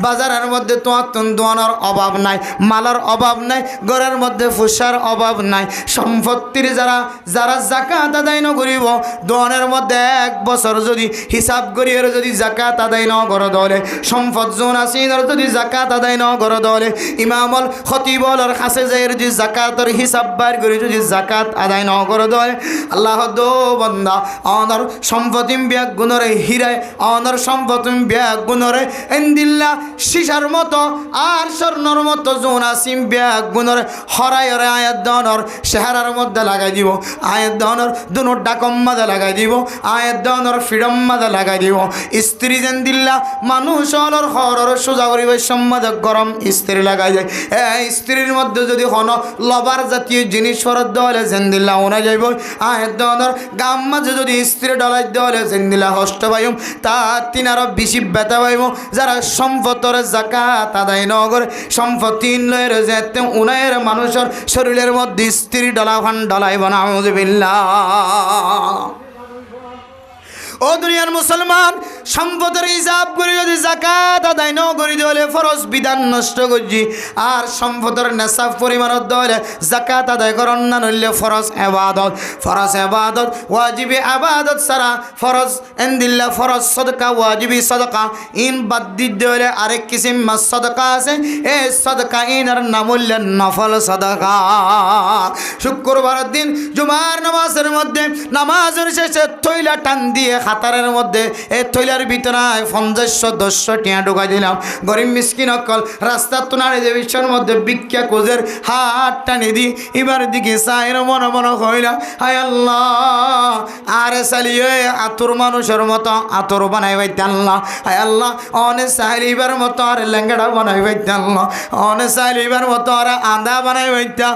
বাজারের মধ্যে তোমার দোয়ানোর অভাব নাই, মালার অভাব নাই, ঘরের মধ্যে ফুসার অভাব নাই। সম্পত্তির যারা যারা জাকাত আদায় ন করিব, দোয়ানের মধ্যে 1 বছর যদি হিসাব করিয়ে যদি জাকাত আদায় ন করে দলে, সম্পদ জোন আসিনের যদি জাকাত আদায় ন করে দলে, ইমামল খতিবলের কাছে যাই যদি জাকাতের হিসাব বার করে যদি জাকাত আদায় ন করে দলে, আল্লাহ দো বন্দা অনর সম্পত্তি ব্যাগ গুণরে হীরায়, অনর সম্পত্তি ব্যাগ গুণরে এন্দিল্লা শিশার মতো আর স্বর্ণর মতো জোন আসিম ব্যাগ গুণরে হরাই হরে আয়াত দনর চেহারার মধ্যে লাগাই দিব, আয়াত দনর দুনোর ডাকম মাঝে লাগাই দিব, আয়াত দনর ফিডম মাঝে লাগাই দিব। স্ত্রী যেন দিল্লা মানুষ অলর হরর সোজা করিব সম্মাদে গরম স্ত্রী লাগাই যায়। এই স্ত্রীর মধ্যে যদি হন লবার জাতীয় জিনিস ফরত দেওয়ালে যেন দিল্লা ওনা যাইব, আয়াত দনর গাম মাঝে যদি স্ত্রী ডলাই দেওয়ালে যেন দিল্লা হষ্ট পাইম, তার তিনারও বেশি ব্যথা পাইব। যারা সম্পদের জাকাত আদায় ন করে সম্পত্তি লয়ের যেতে উনায়ের মানুষের শরীরের মধ্যে স্ত্রী ডলা ফান ডলাইব না। আউযুবিল্লাহ। ও দুনিয়ার মুসলমান, সম্পদের হিসাব করে যদি জাকাত আদায় ন করি দিলে ফরজ বিধান নষ্ট করছি, আর সম্পদের নেশাব পরিমাণত দিলে জাকাত আদায় করন না নইলে ফরজ এবাদত, ফরজ এবাদত ওয়াজিবি আবাদত সারা ফরজ এন্দিল্লা ফরজ সদকা ওয়াজিবি সদকা ইন বাদ দিলে আরেক কিসিম সদকা আছে, এই সদকা ইনার নাম হইল নফল সদকা। শুক্রবারের দিন জুমার নামাজের মধ্যে নামাজের শেষে থইলা টান দিয়ে খাতারের মধ্যে এই থইলার ভিতরে ৫০-১০০ টিয়া ঢুকাই দিলাম। গরিব মিসকিন অকল রাস্তার তোনারে যে বিশ্বের মধ্যে ভিক্ষা কোজের হাত টানি দি এবার দিকে চাইর মনে মনে হইলা, হায় আল্লাহ আরে চালিয়ে আতুর মানুষের মতো আতুর বানাই বাইতে আল্লাহ, হায় আল্লাহ অনে চাইলিবার মতো আর লেঙ্গড়া বানাই বাইতে আল্লাহ, অনে চাইলিবার মতো আর আদা বানাই বাইতা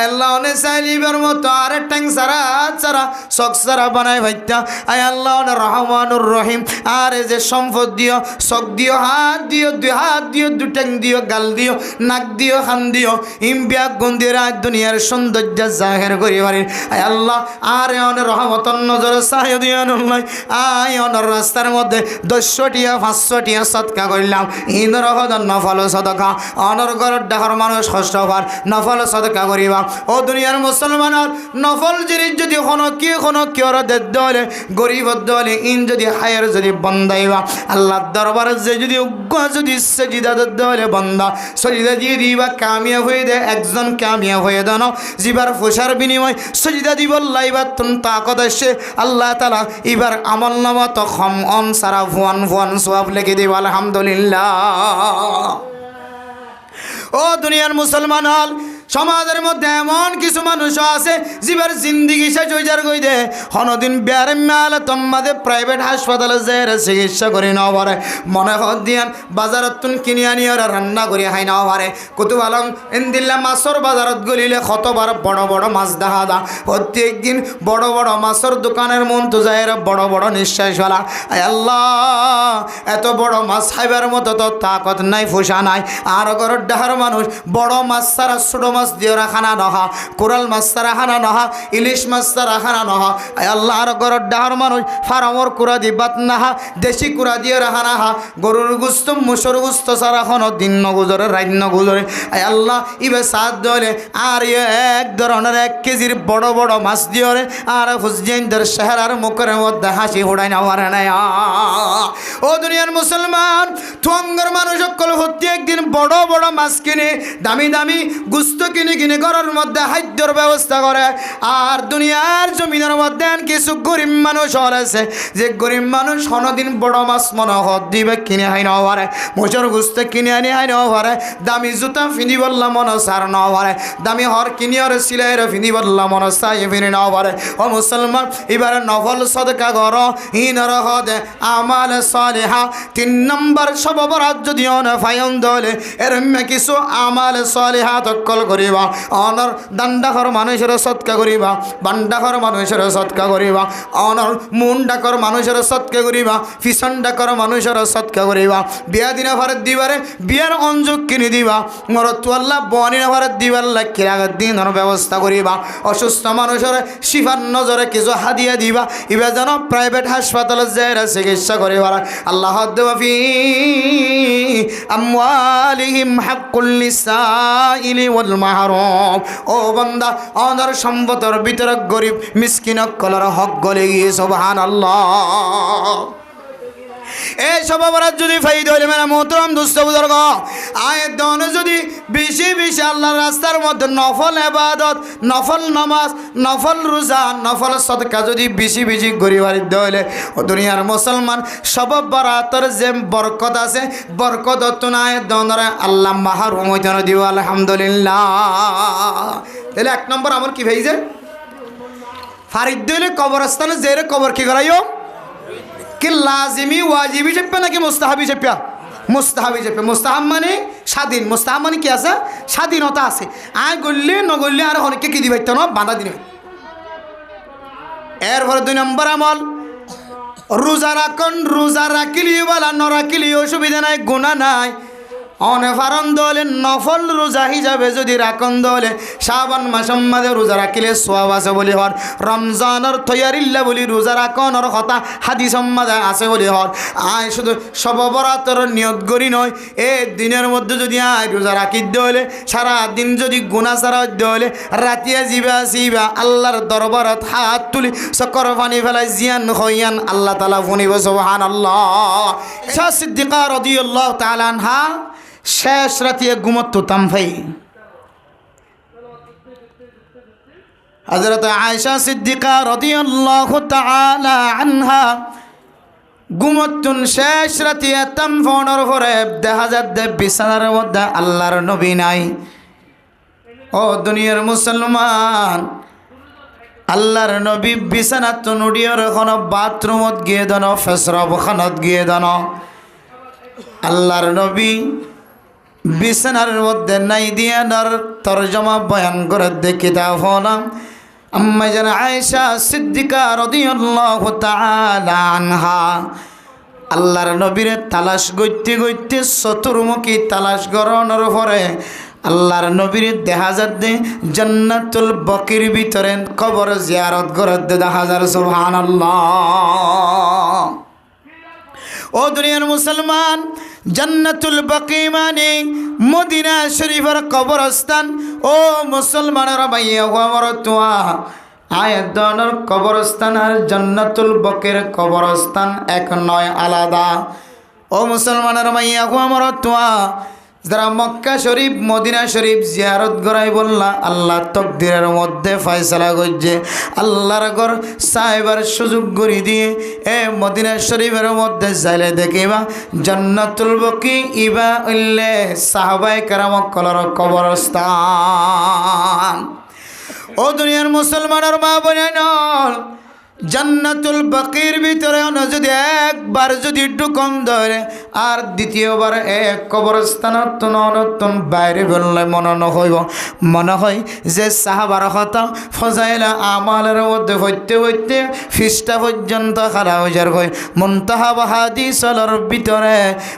আল্লাহ, অনে চাইলিবার মতো আর ট্যাং সারা সারা চক সারা বানাই বাইতা আয় আল্লাহ রহমানুর রহিম। আর যে সম্পদ দিও, চক দিও, হাত দিও, 2 হাত দিও, 2 ট্যাং দিও, গাল দিও, নাক দিও, খান দিও, ইম্বিয়া গন্দির আজ দুনিয়ার সৌন্দর্য জাহের করি পারি আয় আল্লাহ। আর অনের রহমতন নজরে চাই দিও নয়, আয় অনর রাস্তার মধ্যে 200 টিয়া 500 টিয়া সদকা করলাম, ইন্দর হদন নফল সদকা, অনর ঘরের দেহর মানুষ কষ্ট হবার নফল সদকা করিবা। ও দুনিয়ার মুসলমানের নফল জিনিস যদি কোনো কেউ দলে গরিব দলে ইন যদি হায়ের যদি বন্দাইবা আল্লাহ দরবারে যে যদি সেজিদা দলে বন্দা সজিদা দিয়ে দিবা কামিয়াব হয়ে দে, একজন কামিয়াব হয়ে দানো জিবার ফুসার বিনিময় সজিদা দিব লাইবা তুন তাকত আসে আল্লাহ তাআলা এবার আমল নামা তো খম অন সারা ভুয়ান সওয়াব লিখে দিব। আলহামদুলিল্লাহ। ও দুনিয়ার মুসলমান হল সমাজের মধ্যে এমন কিছু মানুষ আছে জীবের জিন্দিগি শেষ হয়ে যার কই দে হনদিন বেয়ারে মেলে তোমাদের প্রাইভেট হাসপাতালে যায় চিকিৎসা করে নাও পারে, মনে হত দিয়ান বাজারত তুন কিনে আনি ওরা রান্না করে খাই নাও পারে। কুতুব আলম ইন্দিল্লা মাছর বাজারত গলিলে কতবার বড় বড় মাছ দেখা দা, প্রত্যেক দিন বড় বড় মাছের দোকানের মন তো যায় বড় বড় নিঃশ্বাস ফেলা। আল্লাহ এত বড় মাছ খাইবার মতো তো তাকত নাই, ফুসা নাই। আর ঘরের ডাহার মানুষ বড় মাছ ছাড়া ছোট মাছ দিয়ে খানা নহা, কোরাল মাছ ছাড়া খানা নহা, ইলিশ মাছ ছাড়া খানা নহা। আল্লাহ আর গরুর ডাহার মানুষ ফার্মর কুড়া দি বাত নাহা, দেশি কুড়া দিয়ে রাখা নাহা, গরুর গুস্ত মুসর গুস্ত ছাড়া কোনো দিন নগুজরে রাত নগুজরে। আল্লাহ ইবে সাত ধরে আর এক ধরনের 1 কেজির বড় বড় মাছ দিয়ে আর হুসজেনদের চেহারার মুখের মধ্যে হাসি উড়াই না পারে না। ও দুনিয়ার মুসলমান তুঙ্গের মানুষ সকল হত্যি একদিন বড় বড় মাছ কিনে দামি দামি গুস্ত কিনে ঘরের মধ্যে খাদ্যর ব্যবস্থা করে। আর দুনিয়ার জমিনের মধ্যে কিছু গরিব মানুষ আছে যে গরিব মানুষ কোনোদিন বড় মাছ মনে হত দিবে কিনে হাই নাও পারে, মোচর গুস্ত কিনে আনি হাই নাও পারে, দামি জুতা ফিনি বললাম মনে সার নাও পারে, দামি হর কিনি আর সিলাইয়ের ফিনি বললাম মনে চাই ফিনি নাও পারে। ও মুসলমান এবারে নফল সদকা কর ইনর হদে আমাল সালেহা 3 নম্বর সব অপরাধ যদি অন ফায়ন দলে এর কিছু আমাল সালেহা তকল করে করিবা অনর দান্ডাখর মানুষের সৎকা করিবা বান্ডাখর মানুষের সৎকা করিবা অনর মুন ডাকর মানুষের সৎকা করিবা পিছন ডাকর মানুষের সৎকা করিবা বিয়া দিনা ভারত দিবারে বিয়ার অঞ্জক কিনে দিবা মরতুয়াল্লাহ বনিনা ভারত দিবার লাক্ষের আগের দিনের ব্যবস্থা করিবা অসুস্থ মানুষের শিফার নজরে কিছু হাদিয়া দিবা এবার যেন প্রাইভেট হাসপাতালে যায় চিকিৎসা করিবার আল্লাহ ফি আমওয়ালিহিম হাক্কুল লিসাইলি ওয়াল মাহরুম ও বান্দা আমাদের সম্পদের ভিতরে গরিব মিসকিন কলার হক গলে গিয়ে সুবহানাল্লাহ এই সব অপরাধ যদি ফাইদা হইলে মেরা মোহতরম দুস্থ বুজুর্গ আয়ের দনে যদি বেশি বেশি আল্লাহর রাস্তার মধ্যে নফল ইবাদত নফল নামাজ নফল রোজা নফল সদকা যদি বেশি বেশি গরিবার হইলে ও দুনিয়ার মুসলমান সব বরাতর যে বরকত আছে বরকত তো না আয়ের দনরে আল্লাহ মাহরুম হইতে না দিব আলহামদুলিল্লাহ তাহলে এক নম্বর আমল কি ভাই যে ফারিদ দিলে কবরস্থানে জেরে কবর কি করাইও কি লাজিমি ওয়াজিবি চেপে নাকি মুস্তাহাবি চেপা মুস্তাহাবি চেপে মুস্তাহাব মানে স্বাধীন মুস্তাহাব মানে কি আছে স্বাধীনতা আছে আয় গললে নগললে আর অনেককে কি দিবে না বাধা দিবে এরপরে 2 নম্বর আমল রোজা রাখুন রোজা রাখিলিও বলা ন রাখিলিও অসুবিধা নাই গুনাহ নাই অনেফারন দলে নফল রোজা হিসাবে যদি রাখন দলে শাবান মাসের মধ্যে রোজা রাখিলে সওয়াব আছে বলি হর রমজানের তৈয়ারিল্লা বলি রোজা রাখনের কথা হাদিস মধ্যে আছে বলি হর আয় শুধু সব বরাতর নিয়ত করি নয় এই দিনের মধ্যে যদি আয় রোজা রাখি দলে সারা দিন যদি গুনাহ ছাড়া দলে রাতিয়া জিবা আল্লাহর দরবারত হাত তুলি চক্কর পানি ফেলাই জিয়ান হইয়ান আল্লাহ তাআলা ফুনিব সুবহানাল্লাহ আয়েশা সিদ্দিকা রাদিয়াল্লাহু তাআলা আনহা শেষ রাতে ঘুমোতাম ভাই হযরত আয়েশা সিদ্দিকা রাদিয়াল্লাহু তাআলা আনহা ঘুমোতুন শেষ রাতে তাম ফোনের পরে দেখা যায় বিছানার মধ্যে আল্লাহর নবী নাই ও দুনিয়ার মুসলমান আল্লাহর নবী বিছানাত নুডিয়র কোন বাথরুমত গিয়ে দন ফেসরব খানত গিয়ে দন আল্লাহর নবী বিছানার মধ্যে নাই দিয়া নর তরজমা বয়ান করে দেখি তা হলাম আম্মা জান আয়েশা সিদ্দিকা রাদিয়াল্লাহু তাআলা আনহা আল্লাহর নবীরে তালাশ গইতে চতুর্মুখী তালাশ গরনের পরে আল্লাহর নবীর দেখা যাচ্ছে জান্নাতুল বকির ভিতরে কবর জিয়ারত করতে দেখা যায় সুবহানাল্লাহ ও দুনিয়ার মুসলমান জান্নাতুল বাকি মানে মদিনা শরীফের কবরস্থান ও মুসলমানের ভাইয়া আমার তোয়া আয়াতনের কবরস্থান আর জান্নাতুল বাকির কবরস্থান এক নয় আলাদা ও মুসলমানের ভাইয়া আমার তোয়া যারা মক্কা শরীফ মদিনা শরীফ জিয়ারত করাই বললা আল্লাহ তকদিরের মধ্যে ফয়সালা করছে আল্লাহর ঘর সাহেবার সুযোগ করে দিয়ে এ মদিনা শরীফের মধ্যে যাইলে দেখিবা জান্নাতুল বাকি ইবা উল্লে সাহাবায়ে কেরাম কলর কবরস্থান ও দুনিয়ার মুসলমানের মা বোনেরা জান্নাতুল বাকির ভিতরে যদি একবার যদি ঢুকন ধরে আর দ্বিতীয়বার এক কবরস্থানত নতুন বাইরে বললে মনে হয় যে সাহাবার কথা ফজাইলা আমালের মধ্যে হইতে ফিসটা পর্যন্ত খারা হয়ে যার হয় মুনতাহা হাদিসের ভিতরে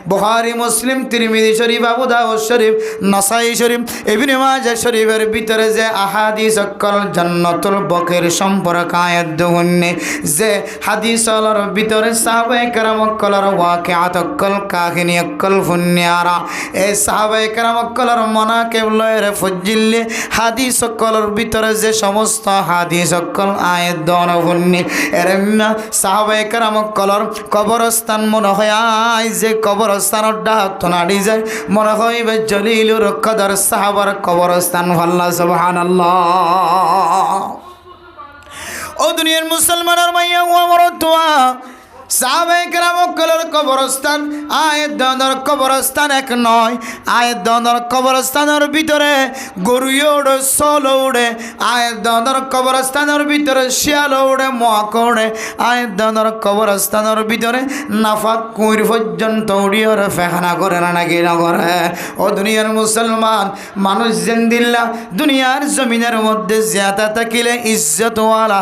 বুখারী মুসলিম তিরমিজি শরীফ আবু দাউদ শরীফ নাসাই শরীফ ইবনে মাজাহ শরীফের ভিতরে যে আহাদিস সকল জান্নাতুল বাকির সম্পর্কে আয়াত দুনে যে হাদিসের ভিতরে সাহাবায়ে কেরাম কলর ওয়াকিআত কল কাহিনী কল ফুনিয়ারা এই সাহাবায়ে কেরাম কলর মানাকিব লয়ের ফজিল্লে হাদিস কলর ভিতরে যে সমস্ত হাদিস কল আয়াত দন ফুনি এরমা সাহাবায়ে কেরাম কলর কবরস্থান মনে হয় আই যে কবরস্থানের ডাহত নাড়ি যায় মনে হয় জলিলুর কদর সাহাবার কবরস্থান আল্লাহ সুবহানাল্লাহ ও দুনিয়ার মুসলমানের মাইয়া ও আমার তোয়া সাহাবায়ে কেরামকলের কবরস্থান আয়ের দনের কবরস্থান এক নয়। আয়ের দনের কবরস্থানের ভিতরে গরুও ওড়ে, সলও ওড়ে। আয়ের দনের কবরস্থানের ভিতরে শিয়ালও ওড়ে, মহাক ওড়ে। আয়ের দনের কবরস্থানের ভিতরে নাফাক কুইর পর্যন্ত উড়িয়ে ফেখানা করে না নাকি না করে। ও দুনিয়ার মুসলমান, মানুষ জিন্দিল্লা দুনিয়ার জমিনের মধ্যে জিয়াতা থাকিলে ইজ্জতওয়ালা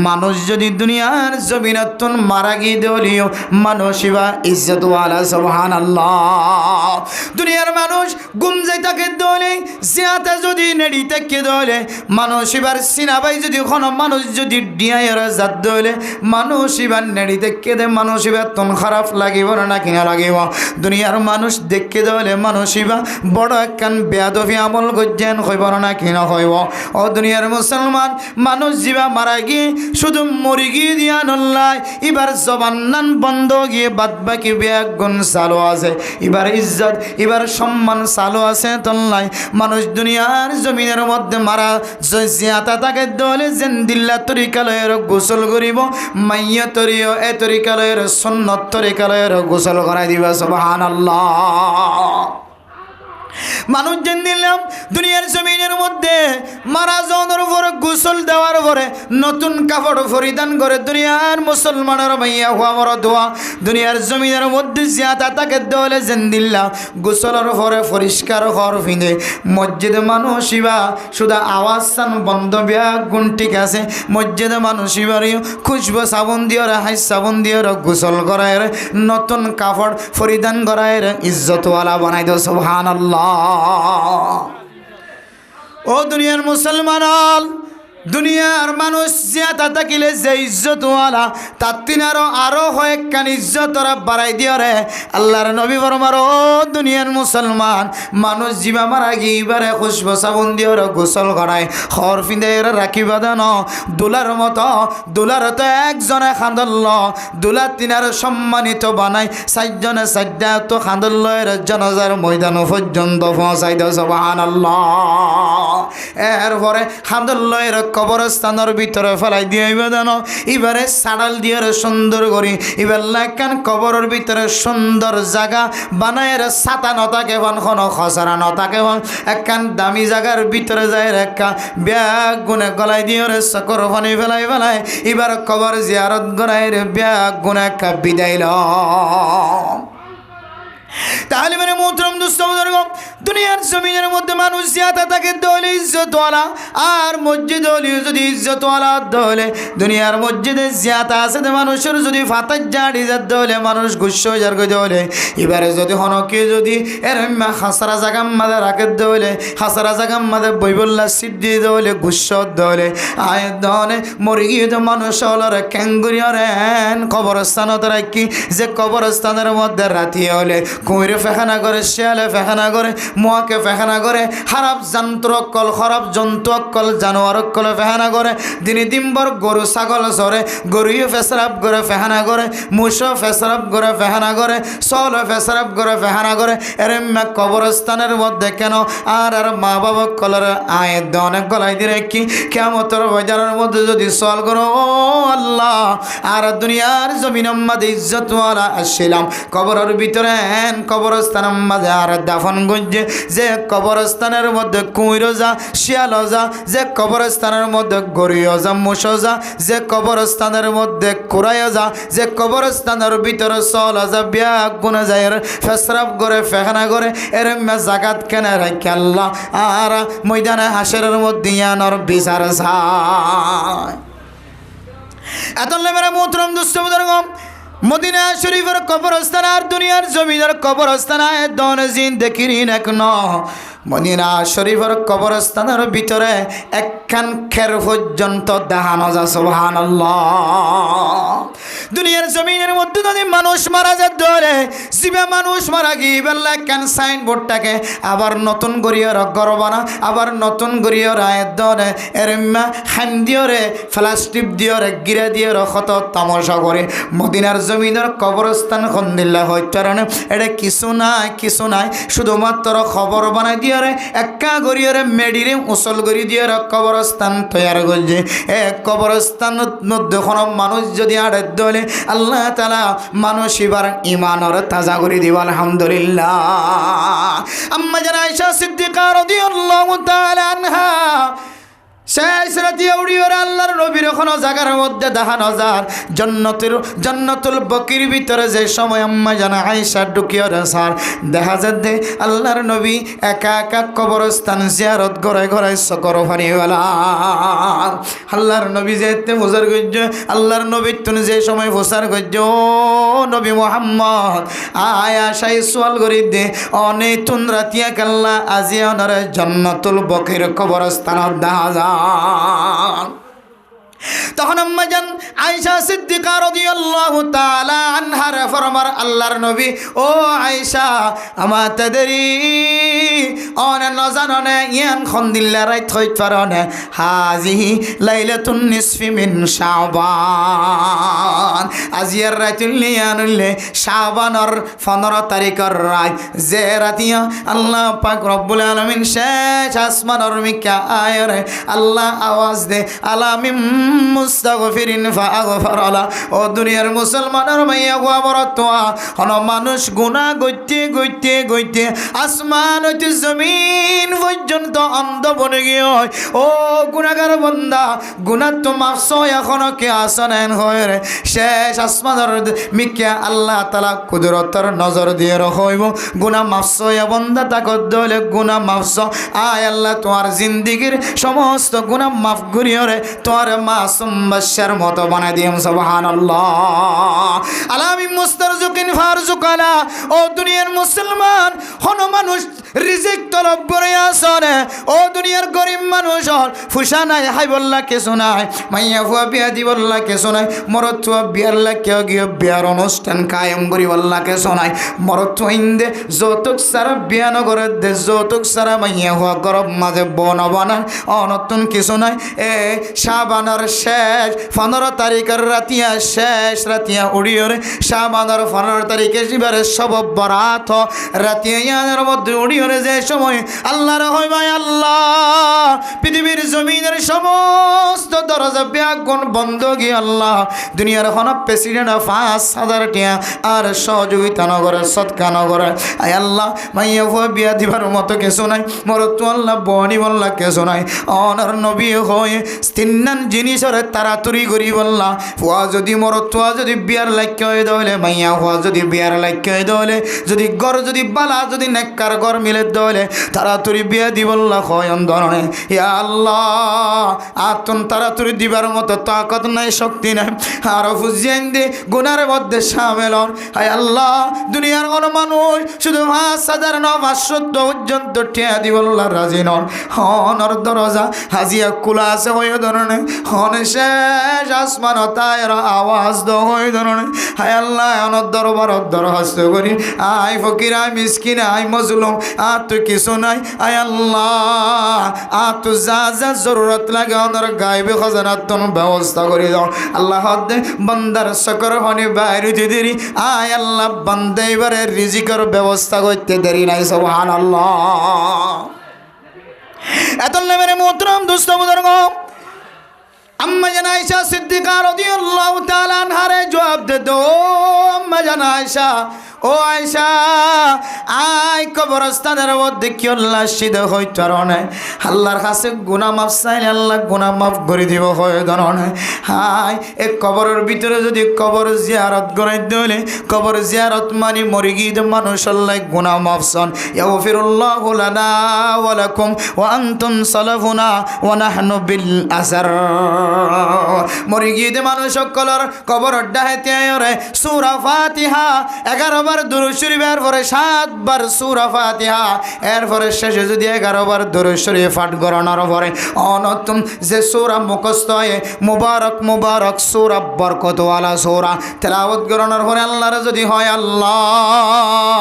মানুষ যদি দুনিয়ার জমিনতুন মারা গিয়ে দলিও মানুষিবা ইজ্জতওয়ালা সুবহানাল্লাহ। দুনিয়ার মানুষ গুম যাই তাকে দলে জিয়াতা যদি নেড়ি থেকে দলে মানুষিবার সিনাবাই যদি কোনো মানুষ যদি ডিয়াইর জাত দলে মানুষিবার নেড়ি থেকে দে মানুষিবার তন খারাপ লাগিব না কিনা লাগিব। দুনিয়ার মানুষ দেখে দলে মানুষিবা বড় একখান বেয়াদবি আমল গজ্জেন হইব না কিনা হইব। ও দুনিয়ার মুসলমান, মানুষ জীবা মারা গিয়ে শুধু মরি গিয়ে দিয়া নল্লাই এবার জবান্নান বন্ধ গিয়ে বাদ বাকি ব্যাগ গুণ চালু আছে। এবার ইজ্জত এবার সম্মান চালু আছে তল্লাই। মানুষ দুনিয়ার জমিনের মধ্যে মারা জিয়াতা তাকে দলে যেন দিল্লা তরিকালয়ের গোসল করিব, মাইয়া তরিও এ তরিকালয়ের সুন্নত তরিকালয়ের গোসল করাই দিবা সুবহানাল্লাহ। মানুষ যেন দিলাম দুনিয়ার জমিনের মধ্যে মারা যাওয়ার পরে গোসল দেওয়ার পরে নতুন কাপড় পরিধান করে দুনিয়ার মুসলমানের মাইয়া হওয়া বড় দোয়া। দুনিয়ার জমিনের মধ্যে জিয়াতা তাকে দলে যেন দিল্লা গোসলের পরে পরিষ্কার হওয়ার ফিনে মসজিদে মানুষিবা শুধু আওয়াজ সান বন্ধ বিয়া গুণ ঠিক আছে। মসজিদে মানুষিবারই খুশবু সাবুন দিয়ে হাই সাবুন দিয়ে গোসল করায় নতুন কাপড় পরিধান করায় ইজ্জতওয়ালা বানাই দো সুবহানাল্লাহ। ও দুনিয়ার মুসলমান, দুনিয়ার মানুষ জিয়াতা থাকিলে যে ইজ্জতওয়ালা তার তিনারও আরো কয়েকখান ইজ্জতরা বাড়াই দিয়ে রে আল্লাহর নবী ফরমার। ও দুনিয়ার মুসলমান, মানুষ জীবা মারা গিয়েবারে খুশবু সাবুন দিয়ে গোসল করায় খর ফিঁদে রাখি বাঁধানো দুলার মতো। দুলার তো একজনে খাঁদল্ল, দুলা তিনার সম্মানিত বানাই চারজনে চারটা তো খাঁদল্ল এর জনজার ময়দান পর্যন্ত পৌঁছাই দেয় সুবহানাল্লাহ। এরপরে খাঁদল্ল এর কবরস্থানের ভিতরে ফেলাই দিয়ে জানো এবারে সাড়াল দিয়ে সুন্দর করি এবার লাগান কবরের ভিতরে সুন্দর জায়গা বানায় ছাতা নতাকে বন কোনো খসরা নতাকে বন একখান দামি জায়গার ভিতরে যায় একটা ব্যাগ গুনে গলায় দিয়ে চকর পানি ফেলাই ফেলাই এবার কবর জিয়ারত গড়াই ব্যাগ গুনে একটা বিদায় ল। তাহলে মানে মোহতরম দোস্ত দুনিয়ার জমিনের মধ্যে মানুষ জিয়াতা তাকে দলে ইজ্জতওয়ালা আর মসজিদ হলেও যদি ইজ্জতওয়ালা দলে দুনিয়ার মসজিদে জিয়াতা আছে মানুষের যদি ফাতার জাড়ি যার দলে মানুষ গুস্স যার দলে এবারে যদি হনকে যদি এর হাসারা জাগাম মাদে রাখে দলে হাসারা জাগাম মাদে বইবল্লা সিদ্ধি দলে গুস্স দলে আয়ের দলে মরে গিয়ে তো মানুষ হলর ক্যাঙ্গুরিয়র কবরস্থানত রাখি যে কবরস্থানের মধ্যে রাতি হলে কুমিরে ফেখানা করে, শিয়ালে ফেখানা করে, মুয়াকে ফেখানা করে, খারাপ যন্ত্র অক্কল খারাপ জন্তু অক্কল জানোয়ার অক্কলে ফেখানা করে, দিনে দিনভর গরু ছাগল চরে গরুও ফেসরাপ করে ফেখানা করে, মুসো ফেসরাপ করে ফেখানা করে, চল ফেসরাপ করে ফেখানা করে। এর কবরস্থানের মধ্যে কেন আর আর মা বাবা কলর আয়ের অনেক গলায় দিয়ে কি কিয়ামতের বাজারের মধ্যে যদি চল করো ও আল্লাহ আর দুনিয়ার জমিন মাঝে ইজ্জতওয়ালা আসছিলাম কবরের ভিতরে কবরস্থানের মাঝে আর দাফন গঞ্জে যে কবরস্থানের মধ্যে কুইরো যা শিয়ালো যা যে কবরস্থানের মধ্যে গরিও যা মুসো যা যে কবরস্থানের মধ্যে কুরাইও যা যে কবরস্থানের ভিতরে চল যা ব্যাগ গুনে যায় ফেসরাপ করে ফেখানা করে এর জাগাত কেনে রাখি আল্লাহ আর ময়দানে হাসরের মধ্যে আনার বিচার যায়। এত মেরা মোহতরম দুষ্ট বুজুর্গ মদিনা শরীফের কবরস্থান আর দুনিয়ার জমিনের কবরস্থান দন জিন দেখিরি এখন মদিনা শরীফের কবরস্থানের ভিতরে একখান খের পর্যন্ত দেখানো যা সুবহানাল্লাহ। দুনিয়ার জমিনের মধ্যে যদি মানুষ মারা যায় ধরে জীবে মানুষ মারা গিয়ে বেলা একখান সাইনবোর্ডটাকে আবার নতুন গড়িয়ে গড় বানা আবার নতুন গড়িয়ে রায়ের ধরে এরম্মা খান দিয়ে প্লাস্টিক দিয়ে গিরে দিয়ে কত তামাশা করে মদিনার জমিনের কবরস্থান খন্দিল্লা হইতে এটা কিছু নাই শুধুমাত্র খবর বানাই দিয়ে দিয়ারে একা গরিয়রে মেডিরে উসল গরি দিয়ারে কবরস্থান তৈয়ার করছে এক কবরস্থান মধ্যে কোনো মানুষ যদি আড়ে দলে আল্লাহ তাআলা মানুষ এবার ইমানর তাজা করে দিব আলহামদুলিল্লাহ আম্মা জান আয়েশা সিদ্দিকা রাদিয়াল্লাহু তাআলা আনহা শেষ রাতে উড়িয়ে আল্লাহর নবীর কোনো জায়গার মধ্যে দেখানো যার জান্নাতুল বকির ভিতরে যে সময় আম্মা জান আয়েশা ঢুকিয়ে স্যার দেখা যাচ্ছে আল্লাহর নবী একা একা কবরস্থান জিয়ারত ঘরে ঘরে সকর ফানিওয়ালা আল্লাহর নবী যেতে প্রচার করছ আল্লাহর নবী তুমি যে সময় প্রচার করছ নবী মোহাম্মদ আয়াশাই সোয়াল করি দে অনেক তুন রাতিয়া কাল্লা আজি অনরে জান্নাতুল বকির কবরস্থান দেখা যায় তখন আম্মা জান আয়েশা সিদ্দিকা রাদিয়াল্লাহু তাআলা আনহার ফরমার আল্লাহর নবী ও আয়েশা আমা তাদরি অন নজাননে ইয়ান খন্দিল্লা রাইত হইত পারনে হাজিহি লাইলাতুন নিসফি মিন শাবান আজিয়ার রাতুল লিয়ানুল্লে শাবানর 15 তারিখর রাত যে রাতিয়া আল্লাহ পাক রব্বুল আলামিন শেষ আসমানর মিকা আয়রে আল্লাহ আওয়াজ দে আলামিম মুস্তাগফিরিন ফাগফারালা ও দুনিয়ার মুসলমানের মাইয়া গোয়া বরতোয়া হন মানুষ গুনাহ গইতে আসমান হইতে জমিন পর্যন্ত অন্ধ বনে গিয়ে ও গুনাহগার বান্দা গুনাহ তো মাফস এখনো কে আসনেন হয় রে শেষ আসমানের মিকা আল্লাহ তাআলা কুদরতের নজর দিয়ে রাখইব গুনাহ মাফস এ বান্দা তাকত দলে গুনাহ মাফস আয় আল্লাহ তোমার জিন্দেগীর সমস্ত গুনাহ মাফ করিও রে তোমার মাসুম বাশার মতো বানাই দিম সুবহানাল্লাহ আলামি মুস্তারজুকিন ফারজুকালা ও দুনিয়ার মুসলমান হন মানুষ রিজিক তলব করে আসনে ও দুনিয়ার গরিব মানুষ ফুসা নাই হাই বললা কিছু নাই মাইয়া ফুয়া বিয়া দি বললা কিছু নাই মরত বিয়ার লাগে গিয়ে বিয়ার অনুষ্ঠান কায়েম করি বললা কিছু নাই মরত ইন্দে যৌতুক সারা বিয়া নগরে দে যৌতুক সারা মাইয়া ফুয়া গরব মাঝে বন বানায় অনতুন কিছু নাই এ শাবানের শেষ 15 তারিখের রাতিয়া শেষ রাতিয়া উড়িয়ে শাবানের 15 তারিখে শিবারে সব বরাত রাতিয়ার মধ্যে উড়িয়ে যে সময় আল্লাহর হয় ভাই আল্লাহ পৃথিবীর জমিনের সমস্ত দরজা ব্যাগুন বন্ধ গিয়ে আল্লাহ দুনিয়ার হন প্রেসিডেন্ট 5,000 টাকা আর সহযোগিতা নগরে সৎকা নগরে আয় আল্লাহ মাইয়া ফুয়া বিয়া দিবার মতো কিছু নাই মরতু আল্লাহ বনি বললা কিছু নাই অনার নবী হয়ে তিন্নান জিনিসের তাড়াতাড়ি করি বললা ফুয়া যদি মরতুয়া যদি বিয়ার লাক্য হয়ে দলে মাইয়া ফুয়া যদি বিয়ার লাক্য হয়ে দলে যদি গড় যদি বালা যদি নেককার গড় মিলে দলে তাড়াতাড়ি বিয়া দিবল্লা খয়ন ধরনে ইয়া আল্লাহ আতন তাড়াতাড়ি দিবার মতো তাকত নাই শক্তি নাই আর ফুজিয়ান দে গুনার মধ্যে শামিল হন হায় আল্লাহ দুনিয়ার কোন মানুষ শুধু 5,000 না 500 পর্যন্ত টিয়া দিবল্লা রাজি নন হনর দরজা হাজিয়া কুলা আছে হয়ে ধরনে হন শেষ আসমান তায়ের আওয়াজ দ হয়ে ধরনে হায় আল্লাহ অনর দরবার দরখাস্ত করি আই ফকির আই মিসকিন আই মজলুম আর তো কিছু নাই আয় আল্লাহ আর তো যা যা জরুরত লাগে ওনার গাইবে খজানার তোর ব্যবস্থা করে দাও আল্লাহ দে বান্দার সকর হনি বাইরে দেরি আয় আল্লাহ বান্দে এবারে রিজিকের ব্যবস্থা করতে দেরি নাই সুবহানাল্লাহ এত নেমের মোহতরম দোস্ত বুজুর্গ আম্মা জান আয়েশা সিদ্দিকা রাদিয়াল্লাহু তাআলা আনহারে জবাব দে দো আম্মা জান আয়েশা ও আয়েশা আই কবরস্থানের মধ্যে কি আল্লাহ সিধা হইতে পারে আল্লাহর কাছে গুনাহ মাফ চাইলে আল্লাহ গুনাহ মাফ করে দিব হয় ধরনে হাই এক কবরের ভিতরে যদি কবর জিয়ারত করে দিলে কবর জিয়ারত মানে মরে গিয়ে মানুষ আল্লাহ গুনাহ মাফ চান ইয়াগফিরুল্লাহু লানা ওয়া লাকুম ওয়া আনতুম সালাফুনা ওয়া নাহনু বিল আসার মরে গিয়ে মানুষ সকলের কবর ডাহাতে আয়রে সূরা ফাতিহা 11 বার দুরূদ শরীফ এর পরে 7 বার সূরা ফাতিহা এর পরে শেষে যদি 11 বার দুরূদ শরীফ পাঠ করানোর পরে অনতুম যে সূরা মুখস্থ হয় মুবারক মুবারক সূরা বরকতওয়ালা সূরা তেলাওয়াত করানোর পরে আল্লাহর যদি হয় আল্লাহ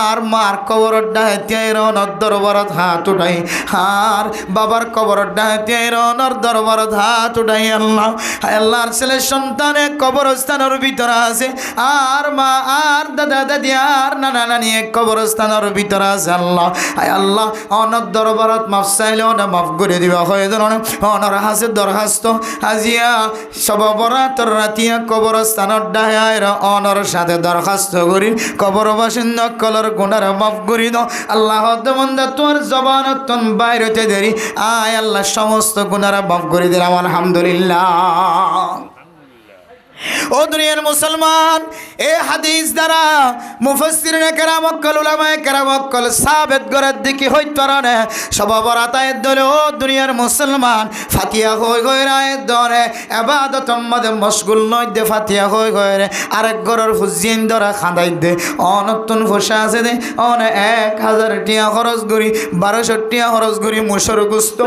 আর মার কবর ডাহাতে আয়রনের দরবারত হাত উঠাই আর বাবার কবর ডাহাতে আয়রনের দরবারত হাত উঠাই আল্লাহ আল্লাহর ছেলে সন্তানে কবরস্থানের ভিতরে আছে আর মা আর দাদা দাদা দিয়ার নানা নানি এক কবরস্থানের ভিতরে আছে আল্লাহ আয় আল্লাহ অনর দরবারত মাফ চাইলে অনে মাফ করে দিবা হয়ে ধরনের অনর হাসে দরখাস্ত আজিয়া সব বরাতর রাতিয়া কবরস্থানের ডাহায় অনর সাথে দরখাস্ত করি কবর বাসিন্দা কলর গুণার মাফ করি দাও আল্লাহ দমন্দা তোর জবানত বাইরেতে দেরি আয় আল্লাহ সমস্ত গুণার মাফ করে দিলাম আলহামদুলিল্লাহ ও দুনিয়ার মুসলমান এ হাদিস দ্বারা মুফাসসিরিনে কেরাম ওয়াক্কাল উলামায়ে কেরাম ওয়াক্কাল সাবিত করার দিকে হইতো না সব বরাতায় দলে ও দুনিয়ার মুসলমান ফাতিহা হই গয়রায় দরে ইবাদত মধ্যে মশগুল নয় দে ফাতিহা হই গয়রে আরেক গরর ফুজিন ধরা খাঁদাই দে অনতুন ফসা আছে দে অন 1000 টিয়া খরচ করি 1200 টিয়া খরচ করি মুসর গুস্ত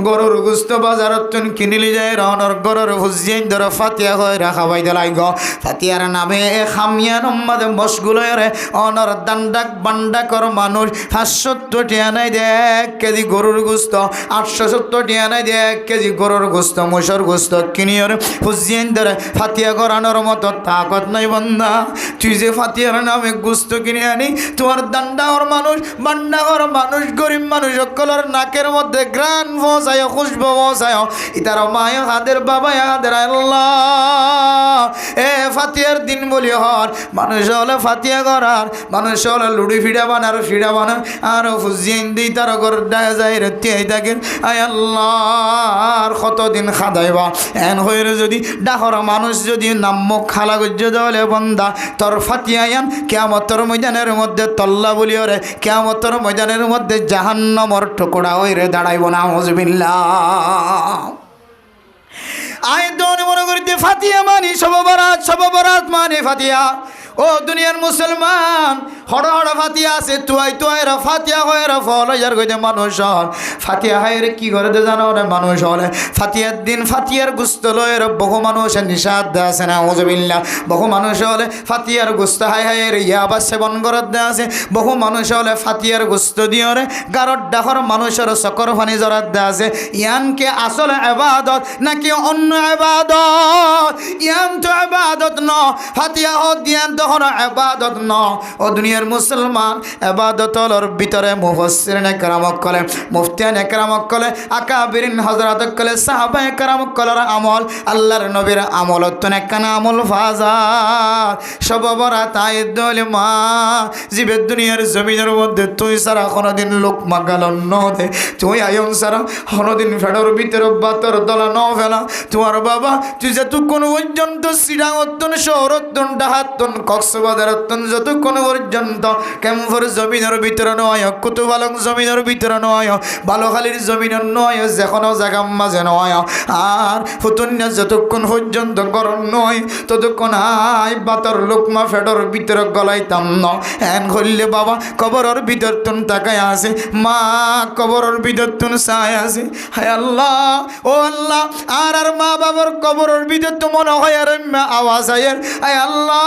গরুর গুস্ত বাজারত তুন কিনিলি যায় রনর গরর ফুজিন ধরা ফাতিহা হই রাখা বাই দেলাই গ ফাতিহার নামে খামিয়ান মধ্যে মশগুল রে অনর দান্ডাক বান্ডাকর মানুষ 570 টিয়া নাই দে 1 কেজি গরুর গুস্ত 870 টিয়া নাই দে 1 কেজি গরুর গুস্ত মুসর গুস্ত কিনিয়র ফুজিন ধরে ফাতিহা করানোর মতো তাকত নাই বান্দা তুই যে ফাতিহার নামে গুস্ত কিনে আনি তোমার দান্ডাকর মানুষ বান্ডাকর মানুষ গরিব মানুষ সকলের নাকের মধ্যে গ্রান পৌঁছায় খুশবু পৌঁছায় ইতার মায় হাদের বাবা হাদের আল্লাহ এ ফাতিহার দিন বলি হর মানুষ হলে ফাতিহা করার মানুষ হলে লুডি ফিডা বানার আর ফুজিন দিই তার ঘর দেখা যায় রেতিয়াই থাকেন আয় আল্লাহ কতদিন খাদাইবা এন হয়ে যদি ডাকর মানুষ যদি নাম্য খালা গজ্য দেওয়ালে বন্দা তোর ফাতিহা আন কিয়ামতের ময়দানের মধ্যে তল্লা বলি রে কিয়ামতের ময়দানের মধ্যে জাহান্নামের টুকরা হইরে দাঁড়াইব না আউযুবিল্লাহ আয় দোন মনে করিতে ফাতিহা মানি সব বরাত মানে ফাতিহা ও দুনিয়ার মুসলমান হড় হড় ফাতিহা আছে তুয়াই রা ফাতিহা হয় রা ফল যার কইতে মানুষ হল ফাতিহা হয় রে কি করে জানো রে মানুষ হলে ফাতিহার দিন ফাতিহার গুস্ত লয় রে বহু মানুষের নিষাদ দেয়া আছে না আউযুবিল্লাহ বহু মানুষ হলে ফাতিহার গুস্ত হায় হায় রে ইয়াবা সেবন করার দেয়া আছে বহু মানুষ হলে ফাতিহার গুস্ত দিও রে গারত ডাহর মানুষের চকর পানি জরার দেয়া আছে ইয়ানকে আসলে ইবাদত নাকি অন্য ইবাদত ইয়ান তো ইবাদত ন ফাতিহা হ দিয়ান তখন ইবাদত ন ও দুনিয়ার মুসলমান ইবাদতর ভিতরে মুফাসসিরিনে কেরাম কলে মুফতিয়ানে কেরাম কলে আকাবিরিন হযরত কলে সাহাবায়ে কেরাম কলের আমল আল্লাহর নবীর আমল তনে কানা আমল ফাজার সব বরাত আয়াত দলে মা জীবে দুনিয়ার জমিনের মধ্যে তুই সারা কোনদিন লোকমা গালন ন দে তুই আয়ন সারা কোনদিন ফেডর ভিতরে বাতর দলা ন ফেলা তোমার বাবা তুই যতক্ষণ পর্যন্ত সিরাঙতন শহরতন ডাহাতন কক্সবাজারতন যতক্ষণ পর্যন্ত ক্যাম্পর জমিনের ভিতরে নয় কুতুবালং জমিনের ভিতরে নয় বালুখালীর জমিনের নয় যেকোনো জায়গার মাঝে নয় আর ফুতুন্যা যতক্ষণ পর্যন্ত গরম নয় ততক্ষণ আই বাতর লোকমা ফেডর ভিতরে গলাইতাম ন এন করলে বাবা কবরের ভিতর তুন তাকায় আছে মা কবরের ভিতর তুন চায় আছে হায় আল্লাহ ও আল্লাহ আর মা বাবার কবরের ভিতর তো মনে হয় আর আওয়াজ আয়ের আয় আল্লাহ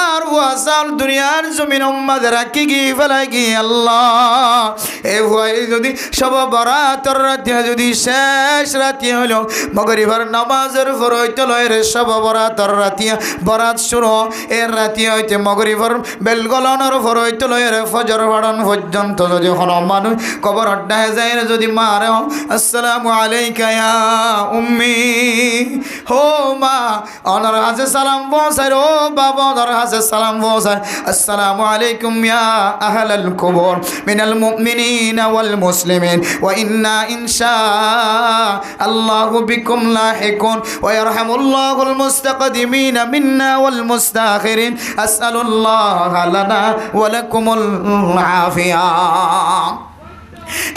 আর ওয়াসাল দুনিয়ার জমিন উম্মাদের রাখি গিয়ে ফেলাই গিয়ে আল্লাহ এ ভয় যদি সব বরাতর রাতে যদি শেষ রাতে হলো মগরিবার নামাজের পর হইতে লয় রে সব বরাতর রাতিয়া বরাত শুরু এর রাতে হইতে মগরিবার বেল গলানোর পর হইতে লয় রে ফজর পড়ান পর্যন্ত যদি কোনো মানুষ কবর আড্ডায় যায় যদি মারে আসসালামু আলাইকা ইয়া উম্মি হো মা অনার হাজে সালাম পৌঁছায় ও বাবা অনার হাজে সালাম পৌঁছায় আসসালামু আলাইকুম ইয়া আহলাল কুবুর মিনাল মুমিনিনা ওয়াল মুসলিমিন ওয়া ইন্না ইনশা আল্লাহু বিকুম লাহিকুন ওয়া ইয়ারহামুল্লাহুল মুস্তাকদিমিনা মিন্না ওয়াল মুস্তাখিরিন আসআলুল্লাহ লানা ওয়া লাকুমুল আফিয়া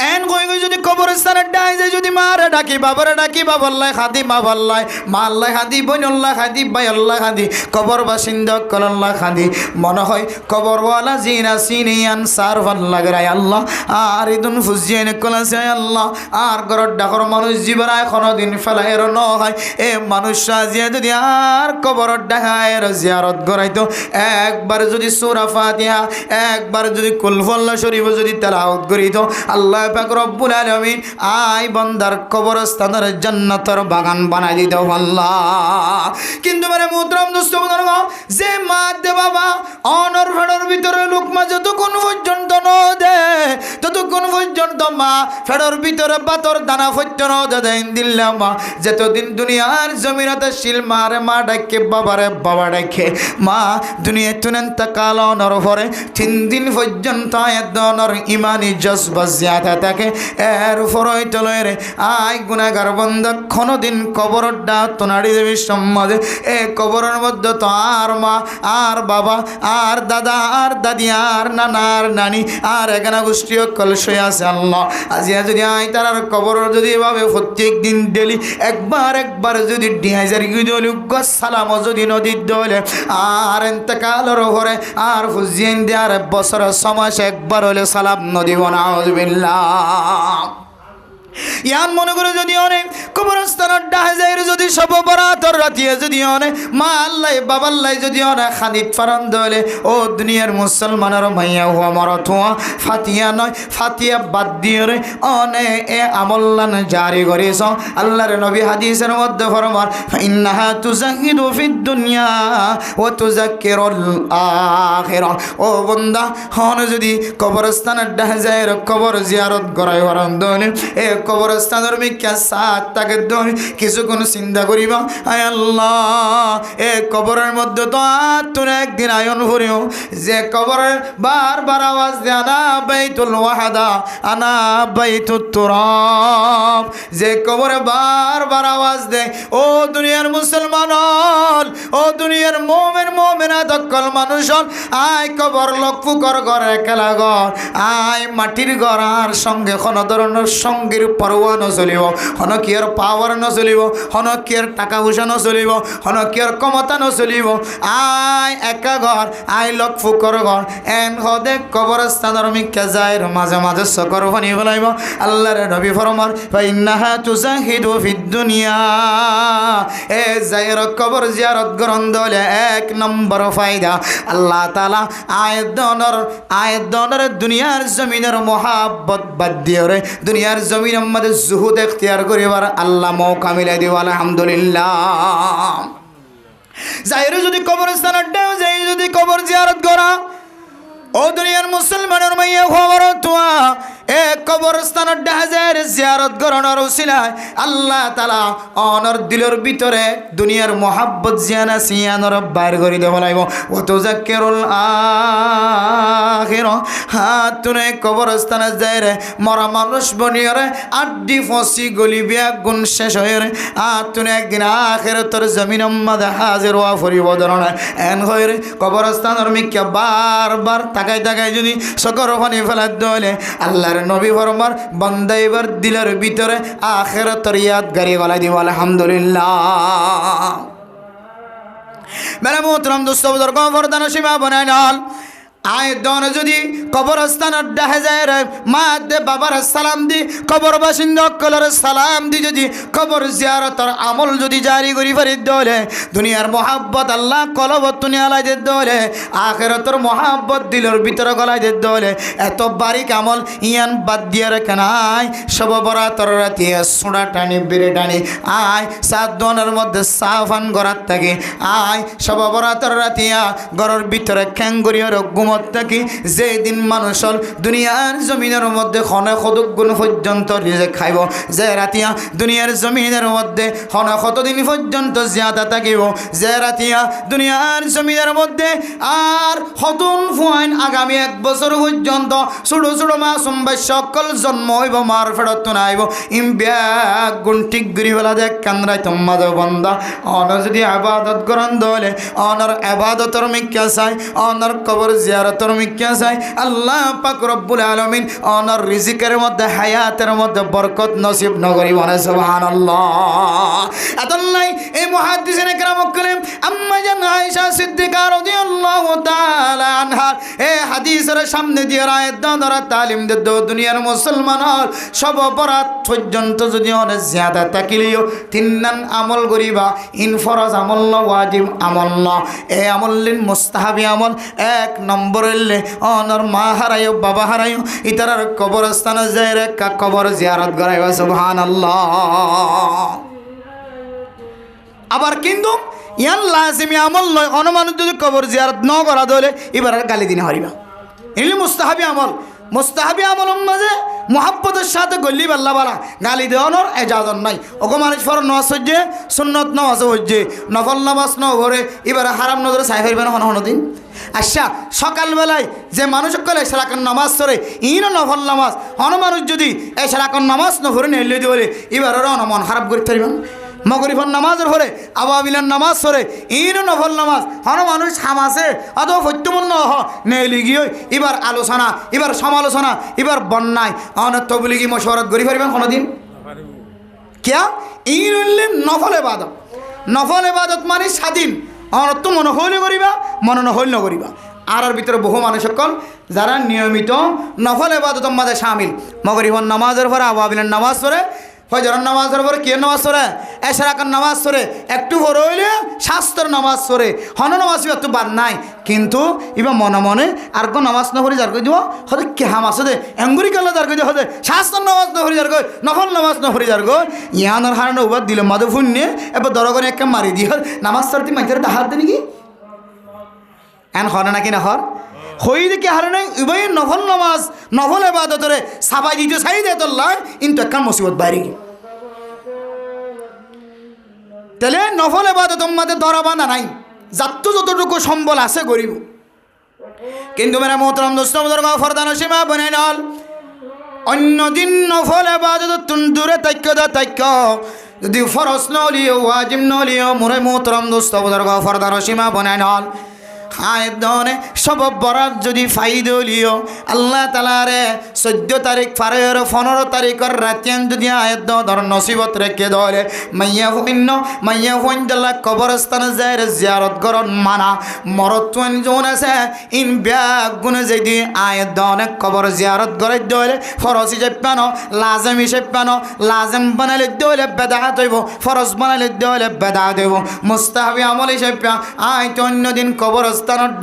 এন কই কই যদি কবরস্থানে ডাই যায় যদি মারে ডাকি বাবারে ডাকি বাবাল্লাই খাদি মা বাল্লাই মা আল্লাহ খাদি বোন আল্লাহ খাদি ভাই আল্লাহ খাদি কবর বাসিন্দা কল্লাহ খাদি মনে হয় কবরওয়ালা জিনা সিনিয়ান সার ভাল লাগায় আল্লাহ আর ইদুন ফুজিয়েন কলাছে আল্লাহ আর গরর ডাকর মানুষ জীবরায় কোনদিন ফেলায় ন হয় এ মানুষ সাজিয়ে যদি আর কবর ডাকায় জিয়ারত করাইতো একবার যদি সূরা ফাতিহা একবার যদি কুল আল্লাহ শরীফ যদি তেলাওয়াত করিতো আল্লাহ পাক রব্বুল আলামিন আই বান্দার কবরস্থানের জান্নাতের বাগান বানাই দিত আল্লাহ। কিন্তু মানে মুহতারাম দোস্ত বুজুর্গ, যে মা দে বাবা অনর ফেডর ভিতরে লোকমা যতক্ষণ পর্যন্ত ন দে ততক্ষণ পর্যন্ত মা ফেডর ভিতরে পাতর দানা ফত্য ন দেন দিল্লা মা যতদিন দুনিয়ার জমিনতে শিল মারে মা ডাকে বাবারে বাবা ডাকে মা দুনিয়া তুনেন তাকাল অনর ভরে 3 দিন পর্যন্ত এদনর ইমানি জজবা জিয়াদা থাকে। এর ফরই তলে রে আই গুনাহগার বান্দা কোনদিন কবরের ডাক তোনাড়ি দেবী সম্মাদে এ কবরের মধ্যে তো আর মা আর বাবা আর দাদা আর দাদি আর নানা আর নানি আর এখানে গোষ্ঠী কলসই আছে আল্লাহ। আজিয়া যদি আই তার কবর যদি এভাবে প্রত্যেক দিন ডেলি একবার যদি 2000 সালাম যদি নদীর দলে আর এতেকালের ঘরে আর হুজিয়েন দেয়ার বছর সমাস একবার হলে সালাম নদী নাউযুবিল্লাহ। ইয়ান মনে করে যদি অনেক কবরস্থানের ডাহাজাইর যদি সব বরাতর রাতিয়ে যদি অনেক মা আল্লাহ বাবা আল্লাহ যদি অনেক খানিক ফারান দলে ও দুনিয়ার মুসলমানের মাইয়া হুয়া মরত হুয়া ফাতিয়া নয় ফাতিয়া বাদ দিয়ে রে অনে এ আমল্লান জারি করেছ আল্লাহর নবী হাদিসের মধ্যে ফরমান ইন্নাহা তুজাহিদু ফিদ দুনিয়া ওয়া তুযাক্কিরুল আখিরা। ও বান্দা হন যদি কবরস্থানের ডাহাজাইর কবর জিয়ারত করাই হরন দলে এ কবরস্থানের মিকা সাত তাকে ধরে কিছুক্ষণ চিন্তা করিবা আয় আল্লাহ এ কবরের মধ্যে তো তোর একদিন আয়ন করিও যে কবরের বারবার আওয়াজ দে আনা বাইতুল ওয়াহাদা আনা বাইতুত তুরাব, যে কবরে বারবার আওয়াজ দে ও দুনিয়ার মুসলমান ও দুনিয়ার মোমেনা দক্কল মানুষ আয় কবর লক্ষ্য কর একলা ঘর আয় মাটির ঘর আর সঙ্গে কোনো ধরনের সঙ্গীর পরোয়া নচলিব, হনকিয়ার পাওয়ার নচলিব, হনকিয়ার টাকা পয়সা নচলিব, হনকিয়ার ক্ষমতা নচলিব। আয় একা ঘর আয় লক্ষ্য কর ঘর এন হদে কবরস্থানের মিকা যায় মাঝে মাঝে চকর পানি বলাইব। আল্লাহর নবী ফরমান ইন্নাহা তুজাহিদু ফিদ দুনিয়া এ যায়ের কবর জিয়ারত গ্রহণ দলে 1 নম্বর ফায়দা আল্লাহ তাআলা আয়াতনের দুনিয়ার জমিনের মহাব্বত বাদ দিয়ে রে দুনিয়ার জমিনের মধ্যে জুহুদ এখতিয়ার করিবার আল্লাহ মৌকা মিলাই দিব আলহামদুলিল্লাহ। যাইরে যদি কবরস্থানের ডাও যাই যদি কবর জিয়ারত করা ও দুনিয়ার মুসলমানের মাইয়া খবর তোয়া এ কবরস্থানের ডাহাজের জিয়ারত করানোর উসিলায় আল্লাহ তাআলা অনর দিলের ভিতরে দুনিয়ার মোহাব্বত জিয়ানা সিয়ানর বাইর করে দেব লাগব। ও তো জাক্কিরুল আখিরা হাত তুলে কবরস্থানে যায় রে মরা মানুষ বনিয়ে রে আড্ডি ফসি গলি বিয়া গুণ শেষ হয়ে রে হাত তুলে একদিন আখিরাতের জমিনের মধ্যে হাজির হওয়া ফরিব ধরনের এন হয়ে রে কবরস্থানের মিকা বারবার তাকাই যদি সকর পানি ফেলার দলে আল্লাহর নবী ফরমান বান্দা এবার দিলের ভিতরে আখিরাতের ইয়াদগারি গলায় দিব আলহামদুলিল্লাহ। মেরা মোহতরম দোস্ত বুজুর্গ ফরদান সীমা বানায় নাল আয় দন যদি কবরস্থানের ডাহে যায় রে মা দে বাবার সালাম দি কবর বাসিন্দা কলর সালাম দি যদি কবর জিয়ারতের আমল যদি জারি করি পারি দলে দুনিয়ার মোহাব্বত আল্লাহ কলবত দুনিয়া লাই দে দলে আখিরাতের মোহাব্বত দিলের ভিতরে গলাই দে দলে এত বারিক আমল ইয়ান বাদ দিয়ে রেখে নাই সব বরাতর রাতি সোনা টানি বেড়ে টানি আয় 7 দনের মধ্যে সাফান গড়ার থাকে আয় সব বরাতর রাতিয়া ঘরের ভিতরে খ্যাঙ্গুরিয়ার ঘুম থাকি যেদিন মানুষ দুনিয়ার জমিনের মধ্যে খনে কতক গুণ পর্যন্ত নিজে খাইব যে রাতিয়া দুনিয়ার জমিনের মধ্যে খনে কতদিন পর্যন্ত জিয়াদা থাকিব যে রাতিয়া দুনিয়ার জমিনের মধ্যে আর হতুন ফুয়াইন আগামী 1 বছর পর্যন্ত ছোট ছোট মাসুম ভাই সকল জন্ম হইব মার ফেরত নাইব ইম্বিয়া গুণ ঠিক গরি বেলা দেখ কান্দ্রাই তোমাদ বন্দা অন যদি আবাদত করেন দলে অনর আবাদতর মিক্কা চাই অনর কবর জিয়ারতর মিক্কা চাই আল্লাহ পাক রব্বুল আলামিন অনর রিজিকের মধ্যে হায়াতের মধ্যে বরকত নসিব নগরী বলে সুবহানাল্লাহ। আদাল্লাই এই মুহাদ্দিসিনে কেরাম করেন আম্মা জান আয়েশা সিদ্দিকা রাদিয়াল্লাহু তাআলা আনহা এই হাদিসের সামনে দিয়ে আয়াত দ্বারা তালিম দে দুনিয়ার মুসলমান সব বরাত পর্যন্ত যদি অনেক জিয়াদা তাকিলিও 3 নান আমল করিবা ইন ফরজ আমল না ওয়াজিব আমল না এই আমল লিন মুস্তাহাবি আমল 1 নম্বর নম্বর হইলে অনর মা হারাইও বাবা হারাইও ইতারার কবরস্থানে যায় রে কবর জিয়ারত করাইবা সুবহানাল্লাহ। আবার কিন্তু ইয়ান লাজিমি আমল নয়, অনুমান যদি কবর জিয়ারত ন করা দলে এবার গালি দিনে হারিবা। এগুলি মুস্তাহাবি আমল। মুস্তাহাবি আমলের মাঝে মোহাব্বতের সাথে গল্লি বাল্লা বালা গালি দেওয়ানোর এজাজত নাই। ওগো মানুষ ফর নামাজ হচ্ছে, সুন্নত নামাজ হচ্ছে, নফল নামাজ ন ভরে এবার হারাম নজরে চাই ফেরবে না হন দিন। আচ্ছা সকালবেলায় যে মানুষ কলে সারাক্ষণ নামাজ ধরে ইনও নফল নামাজ হন মানুষ যদি এই সারাক্ষণ নামাজ ন ভরে নিলে দিয়ে এবার মন খারাপ করে থাকবেন। মগরিফর নামাজের হরে আবাবিলার নামাজ সরে ইনও নফল নামাজ হন মানুষ হামাসে অথবা সত্যপূর্ণ নেলি গিয়ে এবার আলোচনা এবার সমালোচনা এবার বন্যায় অনেক তবলিগি মশওয়ারাত করি পারিবেন কোনোদিন কিয়া ইন হইলে নফল ইবাদত। নফল ইবাদত মানে স্বাধীন অনত মনে হইলে করিবা মনে নহইল নকরিবা। আর ভিতরে বহু মানুষ সকল যারা নিয়মিত নফল ইবাদতের মাঝে শামিল মগরিফর নামাজের পরে আবাবিলার নামাজ পড়ে ফজরের নামাজের পরে কি নামাজ পড়ে এশরাকের নামাজ পড়ে একটু বড় হইলে শাস্ত্রের নামাজ পড়ে হন নামাজ একটু বাদ নাই কিন্তু এবার মনে মনে আর কোন নামাজ না পড়ি যার কই দিব হতে কে হামাস দে এঙ্গুরি কালে যার কই দিব হতে শাস্ত্রের নামাজ না পড়ি যার কই নফল নামাজ না পড়ি যার কই ইয়ানোর হারানো উবাদ দিলে মাদে ফুন্নে এবার দরগনে একটা মারি দিয়ে নামাজ পড়তে মাইতে হাত দে নাকি এন হরে নাকি না হর হই দেখি হারে নাই উভয় নফল নামাজ নফল ইবাদতরে সাবাই দিতে চাই দে তোল্লা কিন্তু একটা মুসিবত বাইরে গিয়ে তাহলে নফল ইবাদতের মধ্যে দরাবানা নাই যাত্র যতটুকু সম্বল আছে গরিব কিন্তু মেরা মোহতরম দোস্ত বুজুর্গ ফরদান সীমা বনাই নল অন্যদিন নফল ইবাদত দূরে তাক্য যদি ফরজ নলিও ওয়াজিব নলিও মোরে মোহতরম দোস্ত বুজুর্গ ফরদান সীমা বনাই নল আয়ের দনে সব বরাত যদি ফাইদলিও আল্লাহ তালারে 14 তারিখ ফারের 15 তারিখের রাতেন যদি আয়ের ধর নসিবত রেখে ধরে মাইয়া হইন্দলা কবরস্থানে যায় জিয়ারত করন মানা মরত্বন যোন আছে ইন ব্যাগ গুনে যদি আয়ের দনে কবর জিয়ারত করে ধরে ফরজ হিসেবে পানো লাজম হিসেবে পানো লাজম বানালে ধরে বেদাত হইব ফরজ বানালে ধরে বেদাত হইব মুস্তাহাবি আমল হিসেবে আয় তো অন্যদিন কবর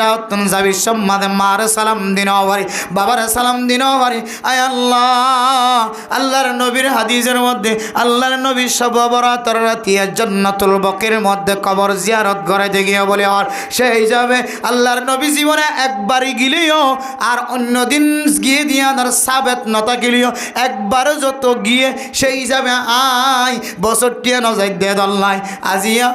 ডাউতন যাবি সব মাঝে মার সালাম দিন পারি বাবার সালাম দিন পারি আয় আল্লাহ আল্লাহর নবীর হাদিসের মধ্যে আল্লাহর নবী সব বরাতর রাতিয়া জান্নাতুল বকির মধ্যে কবর জিয়ারত করাইতে গিয়ে বলে আর সেই যাবে আল্লাহর নবী জীবনে একবারই গিলিও আর অন্য দিন গিয়ে দিয়া তার সাবেত নতা গিলিও একবার যত গিয়ে সেই যাবে আয় বছরটিয়া নজাই দে দল্লাই আজিয়া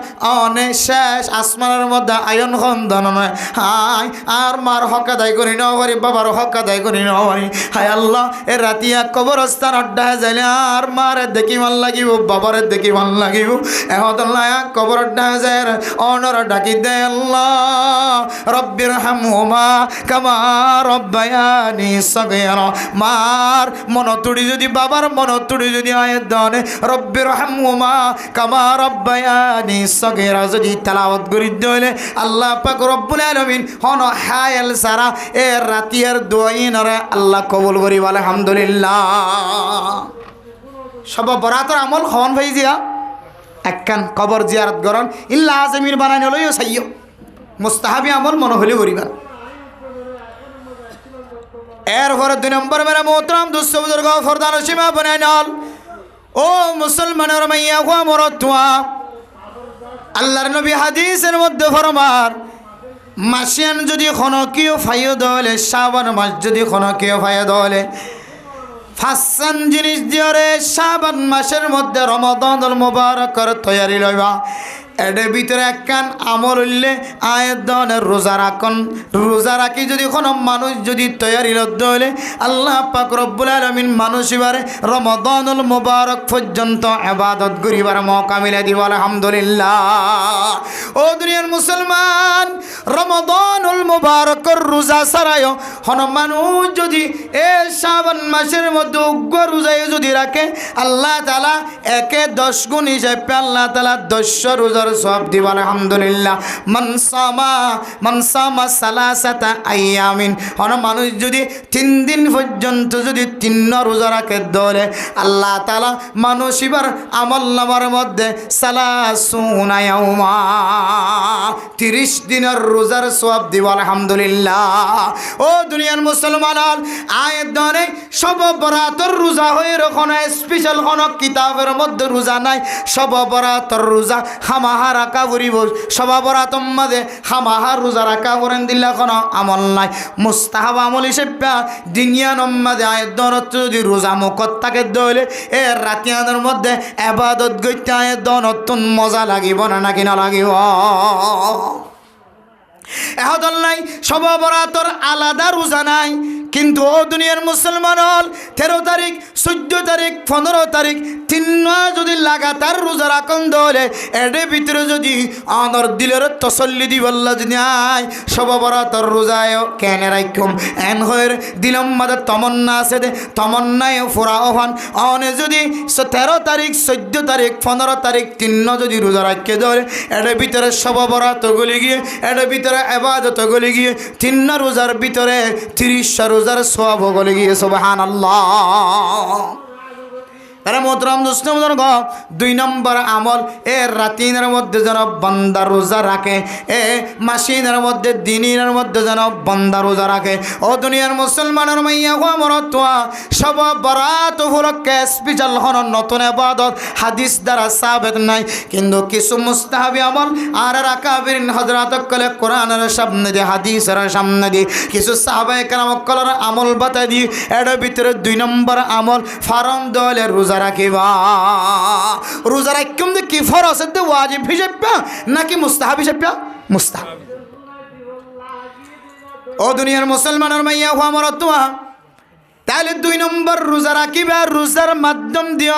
অনেক শেষ আসমানের মধ্যে আয়ন খন্দন নয় হাই আর মার হক আদায় করি ন পারি বাবার হক আদায় করি ন পারি হায় আল্লাহ এ রাতিয়া কবরস্থান অড্ডায় যাইলে আর মারে দেখি ভাল লাগিব বাবারে দেখি ভাল লাগিব এহতল্লাহ কবর অড্ডায় যায় অনর ডাকি দে আল্লাহ রব্বির হামহুমা কামা রব্বায়ানি সগীরা মার মনতুড়ি যদি বাবার মনতুড়ি যদি আয়ের দনে রব্বির হামহুমা কামা রব্বায়ানি সগীরা যদি তেলাওয়াত করি দইলে আল্লাহ পাক রব্বুল আলামিন হন হায়াল সারা এ রাতিয়ার দোয়াইনরে আল্লাহ কবুল করি বলে আলহামদুলিল্লাহ। সব বরাতর আমল হন ভাই জিয়া একখান কবর জিয়ারত করন ইল্লা আজমির বানাই নলইও চাইও মুস্তাহাবি আমল মনে হলে করিবা। এরপরে 2 নম্বর মেরা মোহতরম দুস্থ বুজুর্গ ফরদান সীমা বানাই নল ও মুসলমানের মাইয়া হুয়া মরতুয়া আল্লাহর নবী হাদিসের মধ্যে ফরমার মাসিয়ান যদি খনকিও ফাইও দলে শাবান মাস যদি খনকিও ফাইও দলে ফাসান জিনিস দিয়রে শাবান মাসের মধ্যে রমাদানুল মুবারকের তৈয়ারি লইবা এর ভিতরে একখান আমল হইলে আয়ের ধরনের রোজা রাখুন রোজা রাখি যদি কোনো মানুষ যদি তৈয়ারি লদ্দ হইলে আল্লাহ পাক রব্বুল আলামিন মানুষ এবারে রমাদানুল মুবারক পর্যন্ত ইবাদত করিবার মওকা মিলে দিব আলহামদুলিল্লাহ। ও দুনিয়ার মুসলমান রমাদানুল মুবারকের রোজা ছাড়াও কোনো মানুষ যদি এ শাবান মাসের মধ্যে উগ্র রোজায় যদি রাখে আল্লাহ তাআলা 10 গুণ হিসাবে আল্লাহ তাআলা 10 রোজার রোজার সওয়াব দিব আলহামদুলিল্লাহ। মান সামা সালাসাতা আইয়ামিন, কোন মানুষ যদি 3 দিন পর্যন্ত যদি 3 রোজা রাখে দলে আল্লাহ তাআলা মানুষ এবার আমলনামার মধ্যে সালাসুনা ইয়াউমা 30 দিনের রোজার সওয়াব দিব আলহামদুলিল্লাহ। ও দুনিয়ার মুসলমান, আয়াত ধরে সব বরাতর রোজা হয়ে কোনো স্পেশাল কোনো কিতাবের মধ্যে রোজা নাই। সব বরাতর রোজা হামাহা রাখা করিব, সব বরাতর মধ্যে হামাহা রোজা রাখা করেন দিল্লা কোনো আমল নাই। মুস্তাহাব আমল হিসেবে দিনিয়া নম্মাদে আয়াত ধরত যদি রোজা মুখত থাকে দলে এ রাতিয়ানের মধ্যে এবাদত গইতে আয়াত নতুন মজা লাগিব না নাকি না লাগিব? এহদল নাই সব বরাতর আলাদা রোজা নাই। কিন্তু ও দুনিয়ার মুসলমান, 13 তারিখ 14 তারিখ 15 তারিখ 3 মাস যদি লাগাতার রোজা রাখুন দলে এর ভিতরে যদি আনর দিলের তসল্লি দিবল্লা যদি আয় সব বরাতর রোজায় কেন রাখুম এন হয়ে দিলম মাদে তমন্না আছে দে তমন্নায় ফোরা হন অনে যদি 13 তারিখ 14 তারিখ 15 তারিখ 3 যদি রোজা রাখে ধরে এর ভিতরে সব বরাত গলি গিয়ে এর ভিতরে ইবাদত গলি গিয়ে 3 রোজার ভিতরে 30 রোজার সওয়াব গলি গিয়ে সুবহানাল্লাহ। আরে মোহতরম দোস্ত বুজুর্গ, 2 নম্বর আমল এ রাতিনের মধ্যে যেন বান্দা রোজা রাখে, এ মাসিনের মধ্যে দিনের মধ্যে যেন বান্দা রোজা রাখে। ও দুনিয়ার মুসলমানের মাইয়া গো মরতোয়া সব বরাত উপলক্ষে স্পেশাল হন নতুন ইবাদত হাদিস দ্বারা সাবিত নাই। কিন্তু কিছু মুস্তাহাবি আমল আর আকাবিরিন হযরত কলে কোরআনের সামনে দিয়ে হাদিসের সামনে দিয়ে কিছু সাহাবায়ে কেরাম কলের আমল বাতা দিয়ে এর ভিতরে 2 নম্বর আমল ফারম দলে রোজা রাখিবা। রোজা রাখুম যে কি ফরজ আছে ওয়াজিব হিসেবে নাকি মুস্তাহাব হিসেবে? মুস্তাহাব। ও দুনিয়ার মুসলমানের মাইয়া হওয়া মরতুয়া তাহলে 2 নম্বর রোজা রাখিবা। রোজার মাধ্যম দিয়ে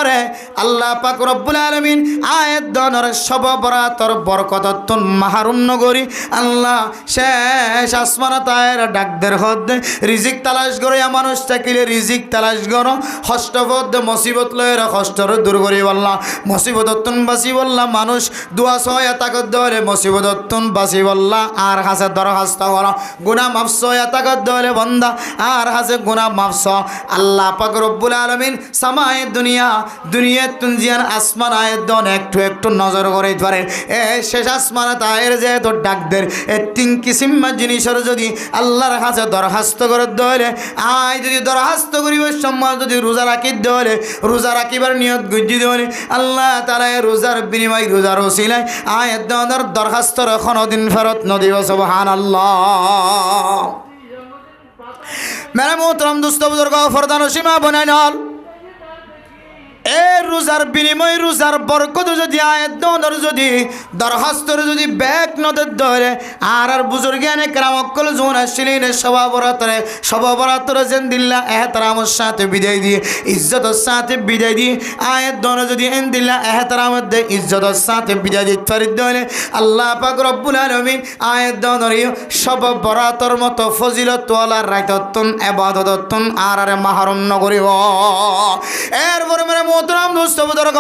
আল্লাহ পাক রব্বুল আলামিন আয়াত দনর সব বরাতর বরকততুন মাহরুম নগরী আল্লাহ শেষ আসমান তায়ের ডাকদের হদ্দে রিজিক তালাশ করে মানুষ চাকিলে রিজিক তালাশ করো হষ্টপদ মুসিবত লয়ের কষ্টর দূর করি বললা মুসিবততুন বাসি বললা মানুষ দোয়া সয়া তাকত দলে মুসিবততুন বাসি বললা আর হাসে দরখাস্ত করো গুনাহ মাফ সয়া তাকত দলে বন্দা আর হাসে গুনাহ মাফ আল্লাহ পাক রব্বুল আলামিন সামায়ে দুনিয়া তুনজিয়ান আসমান আয়ের দন একটু একটু নজর করে ধরে এ শেষ আসমান তায়ের যে তো ডাকদের এ 3 কিসিম জিনিসের যদি আল্লাহর কাছে দরখাস্ত করে দলে আয় যদি দরখাস্ত করিব সম্মান যদি রোজা রাখি দলে রোজা রাখিবার নিয়ত গুজি দলে আল্লাহ তাআলা রোজার বিনিময় রোজার ওসিলায় আয়ের দনের দরখাস্ত কোনদিন ফেরত নদিব সুবহানাল্লাহ। মেরে মোহতরম দোস্ত বুজুর্গ ফরদান সীমা বনাই নল এ রোজার বিনিময় রোজার বরকত যদি আয়াত দনের যদি দরখাস্তর যদি ব্যাগ নদের ধরে আর বুজুর্গানে কেরামকল জোন আসছিলেন সবাবরাতরে যেন দিল্লা এহতারামের সাথে বিদায় দিয়ে ইজ্জতের সাথে বিদায় দিয়ে আয়াত দনে যদি এন দিল্লা এহতারামের দে ইজ্জতের সাথে বিদায় দিতে পারি দলে আল্লাহ পাক রব্বুল আলামিন আয়াত দনের সবাবরাতর মতো ফজিলতওয়ালা রাইততুন ইবাদততুন আর মাহরুম নগরিব। এরপরে মেরে মোহতরম দোস্ত বুজুর্গ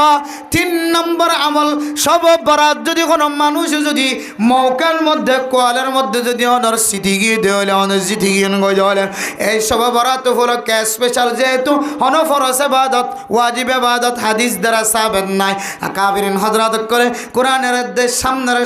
3 নম্বর আমল সব বরাত যদি কোনো মানুষ যদি মৌকার মধ্যে কোয়ালের মধ্যে যদি অনর সিটি গিয়ে দেওয়ালে অনর সিটি গিয়ে গলে এই সব বরাত হলো স্পেশাল যেহেতু হন ফরজ ইবাদত ওয়াজিব ইবাদত হাদিস দ্বারা সাবিত নাই। আকাবিরিন হযরত করে কোরআনের দেশ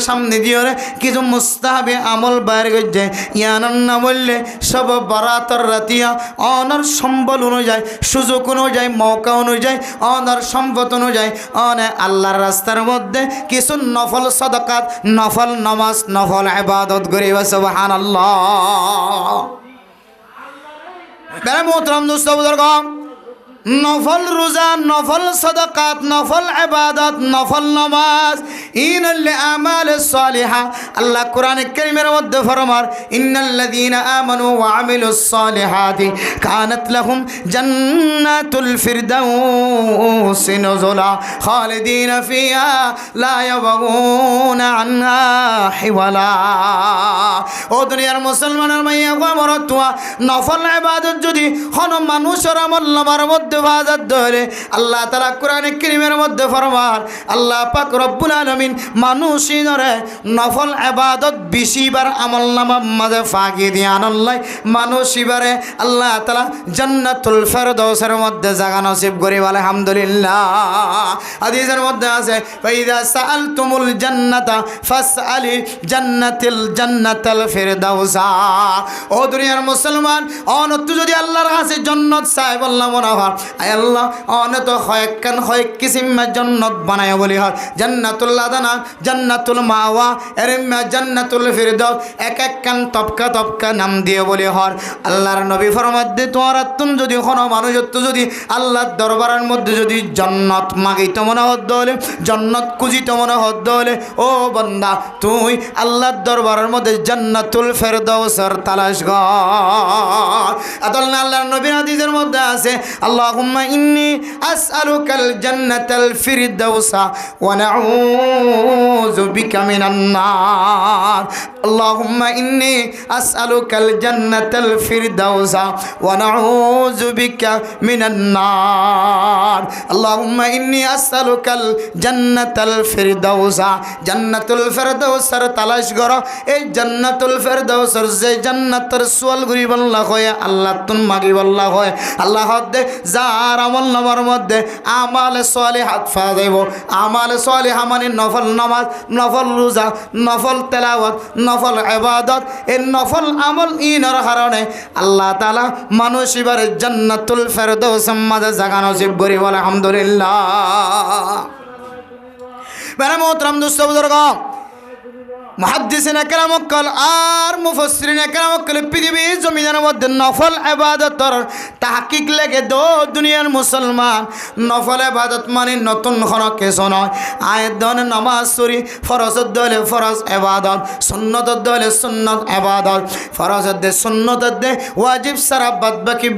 সামনে দিয়ে কিছু মুস্তাহাবি আমল বাইরে গেছে ইয়ানন না বললে সব বরাতর রাতিয়া অনর সম্বল অনুযায়ী সুযোগ অনুযায়ী মৌকা অনুযায়ী অনার সম্পদ অনুযায়ী অনে আল্লাহর রাস্তার মধ্যে কিছু নফল সাদাকাত নফল নামাজ নফল ইবাদত করিবা সুবহানাল্লাহ। মেরে মোহতরম দোস্ত বুজুর্গ নফল রোজা নফল সাদাকাত নফল ইবাদত নফল নামাজ ইনাল আমাল সালিহা আল্লাহ কোরআন কারীমের মধ্যে ফরমান ইন্নাল্লাযীনা আমানু ওয়া আমিলুস সালিহাতি কানাত লাহুম জান্নাতুল ফিরদাউসি নুজুলা খালিদিনা ফিহা লা ইয়াবগুনা আনহা হিওয়ালা। ও দুনিয়ার মুসলমানের মাইয়া গো মরতুয়া নফল ইবাদত যদি কোন মানুষের আমল নামার মধ্যে মধ্যে বাজার ধরে আল্লাহ তাআলা কোরআনে কারীমের মধ্যে ফরমান আল্লাহ পাক রব্বুল আলামিন মানুষিনরে নফল ইবাদত বেশিবার আমলনামার মাঝে ফাঁকি দিয়ে আনল্লাই মানুষিবারে আল্লাহ তাআলা জান্নাতুল ফেরদাউসের মধ্যে জায়গা নসিব করি বলে আলহামদুলিল্লাহ। হাদিসের মধ্যে আছে ফাইদা সাআলতুমুল জান্নাতা ফাসআলি জান্নাতাল ফিরদাউসা। ও দুনিয়ার মুসলমান অনত যদি আল্লাহর কাছে জান্নাত চাই বললাম মনে হয় আয় আল্লাহ অনত কয়েক কিসিম জান্নাত বানায় বলি হয় জান্নাতুল আদানা জান্নাতুল মাওয়া এরমা জান্নাতুল ফিরদাউস এক এক কান তবকা নাম দিয়ে বলি হয়। আল্লাহর নবী ফরমাতে তোমার তুমি যদি কোনো মানুষ যদি আল্লাহর দরবারের মধ্যে যদি জান্নাত মাগিতে মনে হদ হলে জান্নাত খুঁজিতে মনে হদ হলে ও বান্দা তুই আল্লাহর দরবারের মধ্যে জান্নাতুল ফেরদাউসের তালাশ কর। আল্লাহর নবীর হাদিসের মধ্যে আছে আল্লাহুম্মা ইন্নী আসআলুকাল জান্নাতাল ফিরদাউসা ওয়া নাউযু বিকা মিনান নার। আল্লাহুম্মা ইন্নী আসআলুকাল জান্নাতাল ফিরদাউসা ওয়া নাউযু বিকা মিনান নার। আল্লাহুম্মা ইন্নী আসআলুকাল জান্নাতাল ফিরদাউসা জান্নাতুল ফিরদাউসের তালাশ করো। এই জান্নাতুল ফিরদাউসের যে জান্নাতের সোয়াল করি বল্লা হয় আল্লাহ তুন মাগি বল্লা হয় আল্লাহ দে যার আমল নামার মধ্যে আমালে সালিহাত ফা দেব আমালে সালিহা মানে নফল নামাজ নফল রোজা নফল তেলাওয়াত নফল ইবাদত এই নফল আমল ইনার কারণে আল্লাহ তাআলা মানুষ এবারে জান্নাতুল ফেরদাউসের মাঝে জায়গা নসিব করি বলে আলহামদুলিল্লাহ। মেরে মোহতরম দোস্ত বুজুর্গ মুহাদ্দিসিন একরাম কল আর মুফাসসিরিন একরাম কল পৃথিবী জমিনের মধ্যে নফল ইবাদতর তাহকিক লাগে দুনিয়ার মুসলমান নফল ইবাদত মানে নতুন কোনো কিছু নয় আয়াত দনে নামাজ পড়ি ফরজ দলে ফরজ ইবাদত সুন্নত দলে সুন্নত ইবাদত ফরজ দে সুন্নত দে ওয়াজিব সারা বাদ বাকি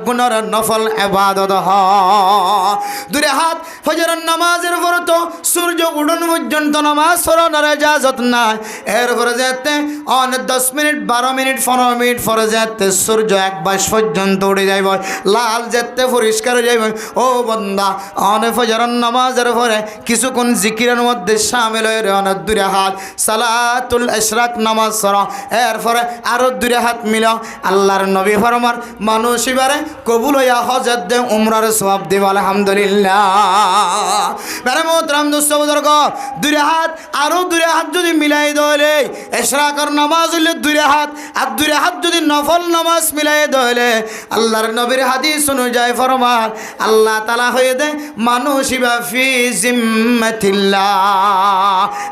গুণর নফল ইবাদত হয়। দুই হাত ফজরের নামাজের পর তো সূর্য উঠন পর্যন্ত নামাজ পড়ার ইজাজত নাই। এরপরে যেতে অনেক 10 মিনিট 12 মিনিট 15 মিনিট পরে যেতে সূর্য এক মাস পর্যন্ত উঠে যাইব লাল যেতে পরিষ্কার হয়ে যাইব। ও বান্দা অনেক ফজরের নামাজের পরে কিছুক্ষণ জিকিরের মধ্যে শামিল হয়ে অনেক দুই হাত সালাতুল ইশরাক নামাজ পড়া এরপরে আরো দুই হাত মিলা আল্লাহর নবী ফরমান মানুষ এবারে কবুল হইয়া হজত দে উমরার সওয়াব দিব আলহামদুলিল্লাহ। মেরে মোহতরম দোস্ত বুজুর্গ দুই হাত আরো দুই হাত যদি মিলাই দলে ইশরাকের নামাজ হইলে দুই হাত আর দুই হাত যদি নফল নামাজ মিলাই দলে আল্লাহর নবীর হাদিস অনুযায়ী ফরমান আল্লাহ তাআলা হয়ে দে মানুষ ইবা ফি জিম্মাতিল্লাহ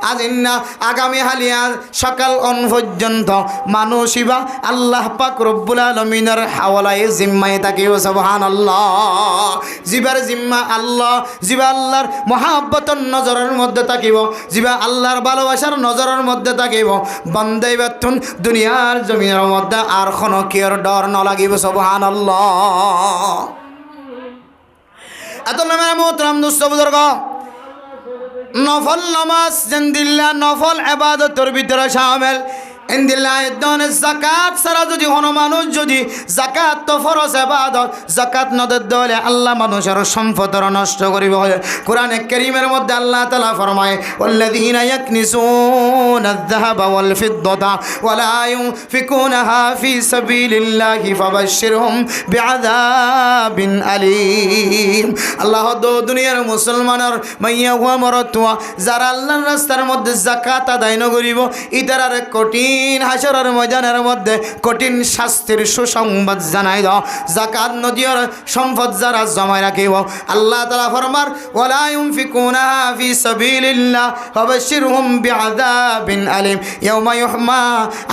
আজিন্না আগামী হালিয়া সকাল অন পর্যন্ত মানুষ ইবা আল্লাহ পাক রব্বুল আলামিনের হাওলায় জিম্মায় থাকিব সুবহানাল্লাহ। জিবার জিম্মা আল্লাহ জিবা আল্লাহর মহাব্বতের নজরের মধ্যে থাকিব জিবা আল্লাহর ভালোবাসার নজরের মধ্যে থাকিব বান্দাই বাতুন দুনিয়ার জমিনের মধ্যে আর কোনো কেয়ার ডর ন লাগিব সুবহানাল্লাহ। এত নামে মোহতরম দোস্ত বুজুর্গ নফল নামাজ জিন্দিল্লাহ নফল ইবাদতের ভিতরে শামিল ইন্দিল্লাহ দনে যাকাত সারা যদি কোনো মানুষ যদি যাকাত তো ফরজ ইবাদত যাকাত নদে দলে আল্লাহ মানুষের সম্পদের নষ্ট করিব। কোরআনে কারীমের মধ্যে আল্লাহ তাআলা ফরমায় ওয়াল্লাযীনা ইয়াকনিসুনা আয-যাহাবা ওয়াল ফিদ্দাতা ওয়া লা ইউনফিকুনাহা ফি সাবিলিল্লাহি ফাবাশশিরহুম বিআযাবিন আলীম। আল্লাহ দুনিয়ার মুসলমানের মাইয়া হুয়া মরতুয়া যারা আল্লাহর রাস্তার মধ্যে যাকাত আদায় ন করিব ইতার কঠিন হাসরের ময়দানের মধ্যে কঠিন শাস্তির সুসংবাদ জানাই দাও। যাকাত নদীর সম্পদ যারা জমায় রাখিব আল্লাহ তাআলা ফরমার ওয়ালা ইউনফিকুনাহা ফি সাবিলিল্লাহ ফাবাশশিরহুম বিআযাবিন আলীম ইয়াওমা ইউহমা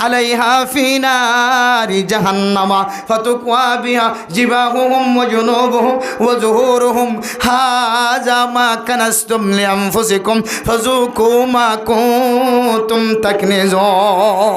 আলাইহা ফি নারি জাহান্নামা ফাতুকওয়া বিহা জিবাহুহুম ওয়া জুনুবুহুম ওয়া যুহুরুহুম হাযা মা কানাসতুম লিআনফুসিকুম ফাযুকু মা কুনতুম তাকনিজুন।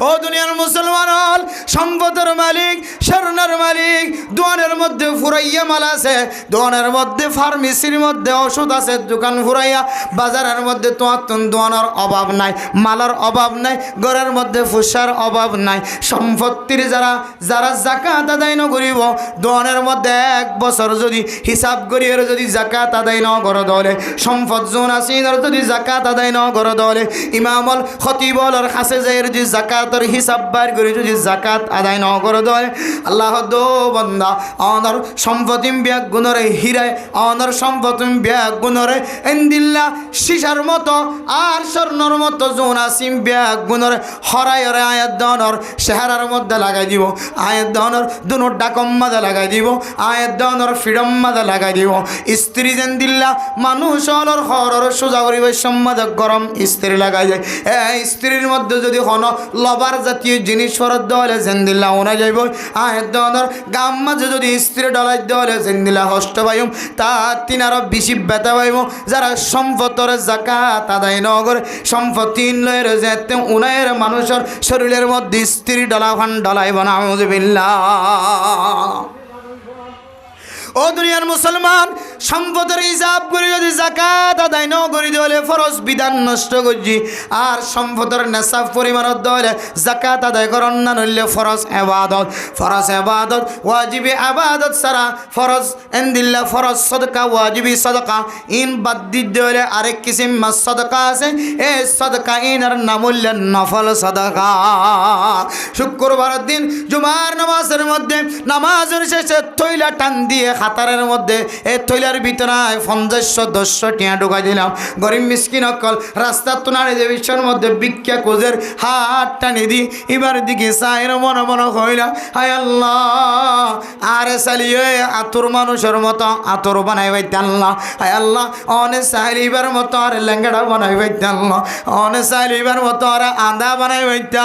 ও দুনিয়ার মুসলমান হল সম্পদের মালিক স্বর্ণের মালিক দোয়ানের মধ্যে ফুরাইয়া মাল আছে দোয়ানের মধ্যে ফার্মেসির মধ্যে ওষুধ আছে দোকান ফুরাইয়া বাজারের মধ্যে তোমার দোয়ানোর অভাব নাই মালার অভাব নাই ঘরের মধ্যে ফুসার অভাব নাই সম্পত্তির যারা যারা জাকাত আদায় ন করিব দোয়ানের মধ্যে 1 বছর যদি হিসাব করিয়ে যদি জাকাত আদায় ন করে দলে সম্পদ জোন আসিনের যদি জাকাত আদায় ন করে দলে ইমামল খতিবলর কাছে যাই যদি জাকাতের হিসাব বার করে যদি জাকাত আদায় ন করে দলে আল্লাহ দো বন্দা অনর সম্পত্তি ব্যাগ গুণরে হীরায় অনর সম্পত্তি ব্যাগ গুণরে এন্দিল্লা শিশার মতো আর স্বর্ণর মতো জোন আসিম ব্যাগ গুণরে হরায় আয়াত দনর চেহারার মধ্যে লাগাই দিব আয়াত দনর দুনো ডাকম মাঝে লাগাই দিব আয়াত দনর ফিডম মাঝে লাগাই দিব স্ত্রী যেন দিল্লা মানুষ অলর হরর সোজা করিব সম্মাদক গরম স্ত্রী লাগাই যায় এই স্ত্রীর মধ্যে যদি হন লবার জাতীয় জিনিস ফরত দেওয়ালে যেন দিল্লা ওনা যাইব আয়াত দনর গাম মাঝে যদি স্ত্রী ডলাই দেওয়ালে যেন দিল্লা হষ্ট পাইম তা তিনারও বেশি ব্যথা পাইব যারা সম্পদর জাকাত আদায় ন করে সম্পত্তি লয়ের যেতে উনায়ের মানুষের শরীরের মধ্যে স্ত্রী ডলা খান ডলাইব না আউযুবিল্লাহ ও দুনিয়ার মুসলমান সম্পদের হিসাব করে যদি জাকাত আদায় ন করি দিলে ফরজ বিধান নষ্ট করছি আর সম্পদের নেশাব পরিমাণত দিলে জাকাত আদায় করন না নইলে ফরজ এবাদত ওয়াজিবি আবাদত সারা ফরজ এন্দিল্লা ফরজ সদকা ওয়াজিবি সদকা ইন বাদ দিলে আরেক কিসিম সদকা আছে এই সদকা ইনার নাম হইল নফল সদকা শুক্রবারের দিন জুমার নামাজের মধ্যে নামাজের শেষে থইলা টান দিয়ে খাতারের মধ্যে এই থইলার ভিতরে 50-100 টিয়া ঢুকাই দিলাম গরিব মিসকিন অকল রাস্তার তোনারে যে বিশ্বের মধ্যে ভিক্ষা কোজের হাত টানি দি এবার দিকে চাইর মনে মনে হইলাম হায় আল্লাহ আরে চালিয়ে আতুর মানুষের মতো আতুর বানাই বাইতে আল্লাহ হায় আল্লাহ অনে চাইলিবার মতো আর লেঙ্গড়া বানাই বাইতে আল্লাহ অনে চাইলিবার মতো আর আদা বানাই বাইতে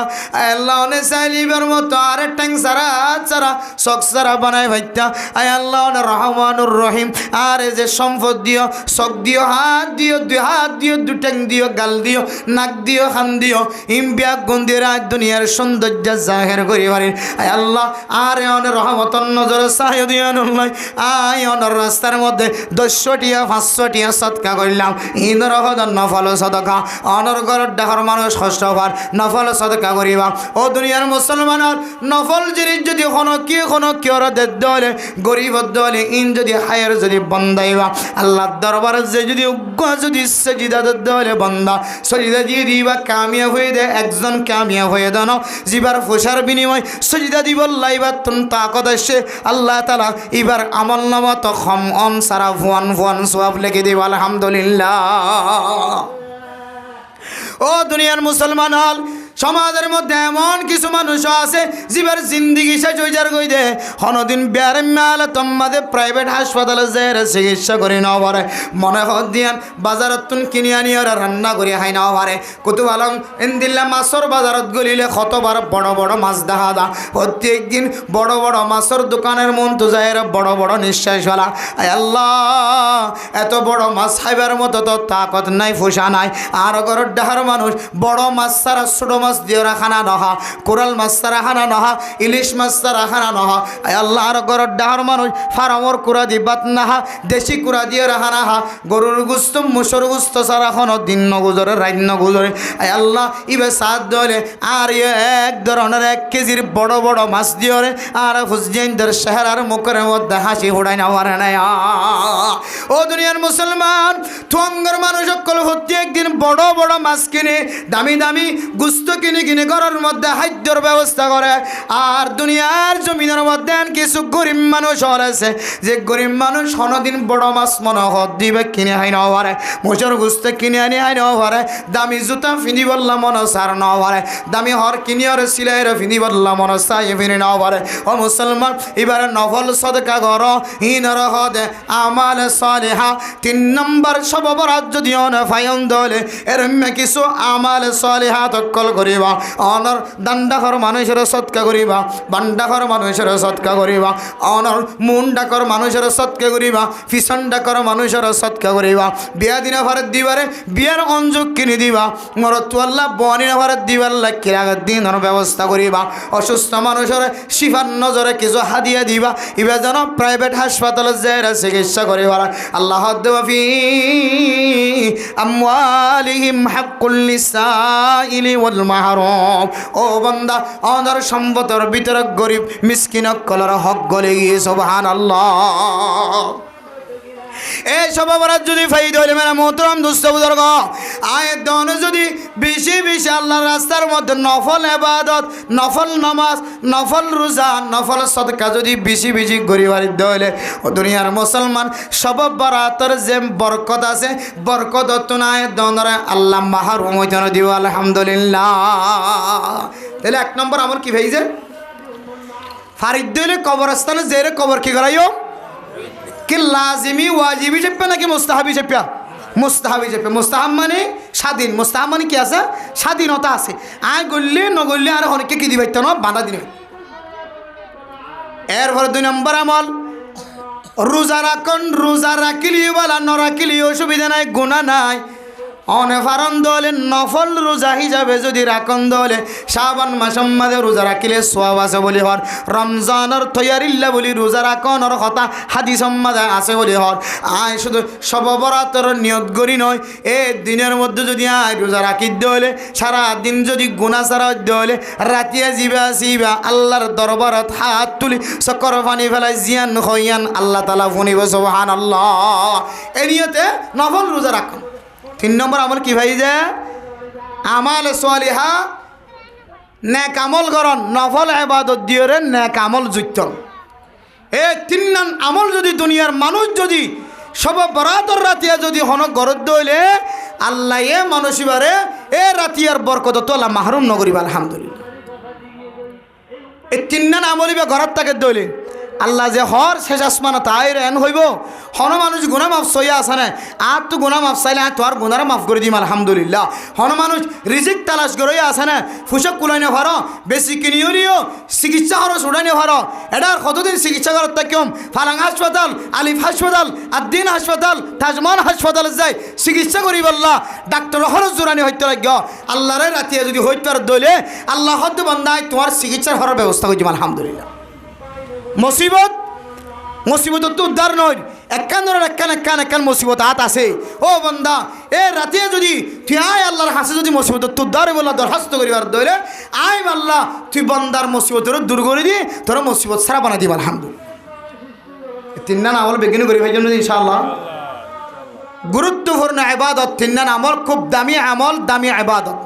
আল্লাহ অনে চাইলিবার মতো আর ট্যাং সারা সারা চক সারা বানাই বাইতে হায় আল্লাহ রহমানুর রহিম আর যে সম্পদ দিও চক দিও হাত দিও দুই হাত দিও দু ট্যাং দিও গাল দিও নাক দিও খান দিও ইমবিয়া গন্দির আজ দুনিয়ার সৌন্দর্য জাহের করি পারি আয় আল্লাহ আর অনের রহমতন নজর চাই দিও নয় আয় অনর রাস্তার মধ্যে 200 টিয়া 500 টিয়া সদকা করলাম ইন্দর হদন নফল সদকা অনর ঘরের ডাহর মানুষ কষ্ট হবার নফল সদকা করিবা ও দুনিয়ার মুসলমানের নফল জিনিস যদি কোনো কি ওরা দলে গরিব দলে ইন যদি হায়ের যদি বন্দাইবা আল্লাহর দরবারে যে যদি যদি সেজদা দলে বন্দা সেজদা দিয়ে দিবা কামিয়াব হয়ে দে একজন কামিয়াব হয়ে দানো জিবার ফুসার বিনিময় সেজদা দিব লাইবা তুন তাকত আসে আল্লাহ তাআলা এবার আমল নামা তো খম অন সারা ফুয়ান সওয়াব লিখে দিব আলহামদুলিল্লাহ ও দুনিয়ার মুসলমান হল সমাজের মধ্যে এমন কিছু মানুষ আছে জীবের জিন্দিগি শেষ হয়ে যার কই দে হনদিন বেয়ারে মেলা তোমাদের প্রাইভেট হাসপাতালে যায় চিকিৎসা করে নাও পারে মনে হত দিয়ান বাজারত তুন কিনে আনি ওরা রান্না করে খাই নাও পারে কুতুব আলম ইন্দিল্লা মাছর বাজারত গলিলে কতবার বড় বড় মাছ দেখা দা প্রত্যেক দিন বড় বড় মাছের দোকানের মন তো যায় বড় বড় নিঃশ্বাস ফেলা আল্লাহ এত বড় মাছ খাইবার মতো তো তাকত নাই ফুসা নাই আর ঘরের ডাহার মানুষ বড় মাছ ছাড়া ছোট মাছ দিয়ে খানা নহা কোরাল মাছ ছাড়া খানা নহা ইলিশ মাছ ছাড়া খানা নহা আল্লাহর ঘরের ডাহার মানুষ ফার্মর কুড়া দি বাত নাহা দেশি কুড়া দিয়ে রাখা নাহা গরুর গুস্ত মুসর গুস্ত ছাড়া কোনো দিন নগুজরে রাত নগুজরে আল্লাহ ইবে সাত দলে আর এক ধরনের 1 কেজির বড় বড় মাছ দিয়ে আর হুসজেনদের চেহারার মুখের মধ্যে হাসি উড়াই নেওয়ার নাই ও দুনিয়ার মুসলমান থঙ্গর মানুষ সকল হতে একদিন বড় বড় মাছ কিনে দামি দামি গুস্ত কিনে ঘরের মধ্যে খাদ্যর ব্যবস্থা করে আর দুনিয়ার জমিনের মধ্যে কিছু গরিব মানুষ আছে যে গরিব মানুষ কোনোদিন বড় মাছ মনে হত দিবে কিনে হাই নেওয়া পারে মোচর গুস্ত কিনে আনি হাই নেওয়া পারে দামি জুতা ফিনি বললাম মনে সার নেওয়া পারে দামি হর কিনে আর সিলাইয়ের ফিনি বললাম মনে চাই ফিনি নেওয়া পারে ও মুসলমান এবারে নফল সদকা কর ইনর হদে আমাল সালেহা 3 নম্বর সব অপরাধ যদি অন ফায়ন দলে এর কিছু আমাল সালেহা তকল করি করিবা অনর দান্ডাখর মানুষের সৎকা করিবা বান্ডাখর মানুষের সৎকা করিবা অনর মুন্ডাকর মানুষের সৎকা করিবা ফিসন্ডাকর মানুষের সৎকা করিবা বিয়া দিনা ভারত দিবারে বিয়ার অঞ্জক কিনে দিবা মরতুয়াল্লাহ বনিনা ভারত দিবার কিরাগত দিনের ব্যবস্থা করিবা অসুস্থ মানুষের শিফার নজরে কিছু হাদিয়া দিবা ইবা যেন প্রাইভেট হাসপাতালে যায় চিকিৎসা করিবার আল্লাহ ফি আমওয়ালিহিম হাক্কুল লিসাইলি ওয়াল মাহরুম ও বান্দা অনার সম্পদের ভিতরে গরিব মিসকিন কলর হক গলে গিয়ে সুবহানাল্লাহ এই সব অপরাধ যদি ফাইদ হইলে মেরা মোহতরম দুস্থ বুজুর্গ আয়ের দনে যদি বেশি বেশি আল্লাহর রাস্তার মধ্যে নফল ইবাদত নফল নামাজ নফল রোজা নফল সদকা যদি বেশি বেশি গরিবার হইলে ও দুনিয়ার মুসলমান সব বরাতর যে বরকত আছে বরকত তো আয়ের দনরে আল্লাহ মাহরুম হইতেন দিব আলহামদুলিল্লাহ তাহলে এক নম্বর আমার কি ভাইছে ফারিদ দিলে কবরস্থানে জেরে কবর কি করাইও কি লাজিমি ওয়াজিবি চেপে নাকি মুস্তাহাবি চেপিয়া মুস্তাহাবি চেপে মুস্তাহাব মানে স্বাধীন মুস্তাহাব মানে কি আছে স্বাধীনতা আছে আয় গল্লি নগল্লি আর অনেকে কি দিবে না বাধা দিবে এরপরে 2 নম্বর আমল রোজা রাখুন রোজা রাখিলিও বলা ন রাখিলিও অসুবিধা নাই গুনাহ নাই অনেফারন দলে নফল রোজা হিসাবে যদি রাখুন দলে শাবান মাসের মধ্যে রোজা রাখিলে সওয়াব আছে বলি হর রমজানের তৈয়ারিল্লা বলি রোজা রাখনের কথা হাদিস মধ্যে আছে বলি হর আয় শুধু সব বরাতর নিয়ত করি নয় এই দিনের মধ্যে যদি আয় রোজা রাখি দলে সারা দিন যদি গুনাহ ছাড়া দলে রাতিয়া জিবা আল্লাহর দরবারত হাত তুলি সকর পানি ফেলাই জিয়ান হইয়ান আল্লাহ তাআলা ফুনিব সুবহানাল্লাহ এই নিয়তে নফল রোজা রাখুন 3 নম্বর আমল কি ভাই যে আমাল সালিহা নেক আমল করন নফল ইবাদত দিয়রে নেক আমল জুইতন এই 3 আমল যদি দুনিয়ার মানুষ যদি সব বরাতর রাতিয়া যদি হন গরদ দইলে আল্লাহ এ মানুষিবারে এ রাতিয়ার বরকত তো আল্লাহ মাহরুম নগরিব আলহামদুলিল্লাহ এই 3 আমলিবা ঘরত তাকে দইলে আল্লাহ যে হর শেষ আসমান তাই এন হইব হন মানুষ গুনা মাফ সইয়া আছে না আর তো গুনা মাফ চাইলে আর তোর গুনারা মাফ করে দিম আলহামদুলিল্লাহ হন মানুষ রিজিক তালাশ করে আছে না ফুসক কুলাই না ভারো বেশি কিনিও নিও চিকিৎসা খরচ উঠাই নিও ভারো এটার কতদিন চিকিৎসা করার তাকিম ফালাং হাসপাতাল আলিফ হাসপাতাল আদ্দিন হাসপাতাল তাজমান হাসপাতালে যাই চিকিৎসা করি বললা ডাক্তার খরচ জোরানি হইতে লাগিও আল্লাহরে রাতিয়া যদি হইতে আর দইলে আল্লাহ হদ বান্দায় তোমার চিকিৎসার হওয়ার ব্যবস্থা করছি আলহামদুলিল্লাহ মুসিবত তো উদ্ধার নয় একখান মুসিবত হাত আছে ও বন্দা এ রাতে যদি তুই আয় আল্লাহর হাসে যদি মুসিবত তো উদ্ধার বলা দরখাস্ত করিবার দইলে আয় আল্লাহ তুই বন্দার মুসিবতের দূর করে দি তোর মুসিবত সারা বানাই দিবা আলহামদুলিল্লাহ 3 আমল বেগিন করি ভাই জন্য ইনশাআল্লাহ গুরুত্বপূর্ণ ইবাদত 3 আমল খুব দামি আমল দামি ইবাদত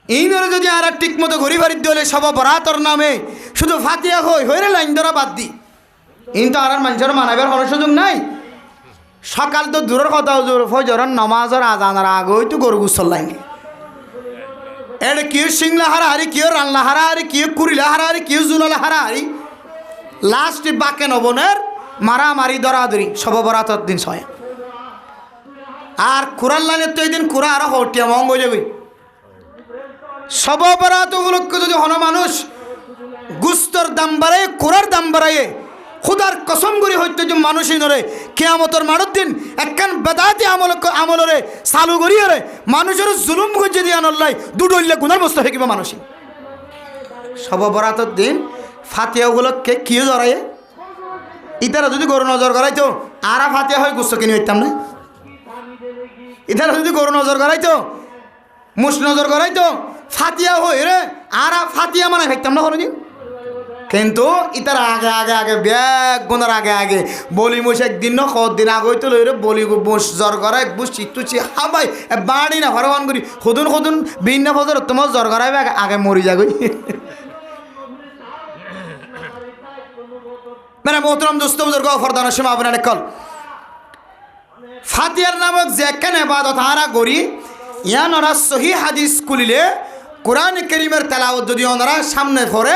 এইনরে যদি আর ঠিক মতো ঘুরি বাড়ি দিলে সব বরাতর নামে শুধু ফাতিয়া হইরে লাইন ধরা বাদ দি কিন্তু আর মানুষের মানাবার কোনো সুযোগ নাই সকাল তো দূরের কথা ফজরের নামাজের আজানের আগেই তো গরু গুসল লাইন এটা কেউ সিংলা হারাহারি কেউ রান্না হারাহারি কেউ কুড়িলা হারাহারি কেউ জুলালা হারাহারি লাস্ট বাকে নবনের মারামারি দরাদরি সব বরাতর দিন ছয় আর কুরার লাইনের তো এই দিন কুরা আরো হটিয়া মঙ্গ হয়ে যাবে সব অপরাধ উপলক্ষে যদি হন মানুষ গুস্তর দাম বাড়ায় কোরার দাম বাড়ায় খুদার কসম করি হইতে যে মানুষই নরে কিয়ামতের মারুর দিন একখান বেদাতি আমলরে চালু করিয়ে রে মানুষের জুলুম গজে দিয়ে আনল্লাই দুডইলে গুনার বস্তু হয়ে কিবা মানুষই সব বরাতের দিন ফাতিয়া উপলক্ষে কিও জড়াইয়ে ইতারা যদি গরু নজর করাইতো আর ফাতিয়া হয় গুস্ত কিনে হইতাম না ইতারা যদি গরু নজর করাইতো মুস নজর করাইতো ফাতিয়া হই রে আর ফাতিয়া মানে খাইতাম না কোনোদিন কিন্তু ইতার আগে আগে আগে ব্যাগ গোনার আগে আগে বলি মুস একদিন না কদিন আগে হইতো লই রে বলি মুস জ্বর করাই বুঝছি তুচি হাবাই বাড়ি না ভরবান করি খুদুন ভিন্ন ফজর তোমার জ্বর করাইবে আগে মরি যাগই মানে মোহতরম দোস্ত বুজুর্গ ফরদান সীমা আপনার কল ফাতিয়ার নামক যে একখান ইবাদত হারা করি ইয়ান ওরা সহি হাদিস খুলিলে কোরআন কারীমের তেলাওয়াত যদি ওনারা সামনে পড়ে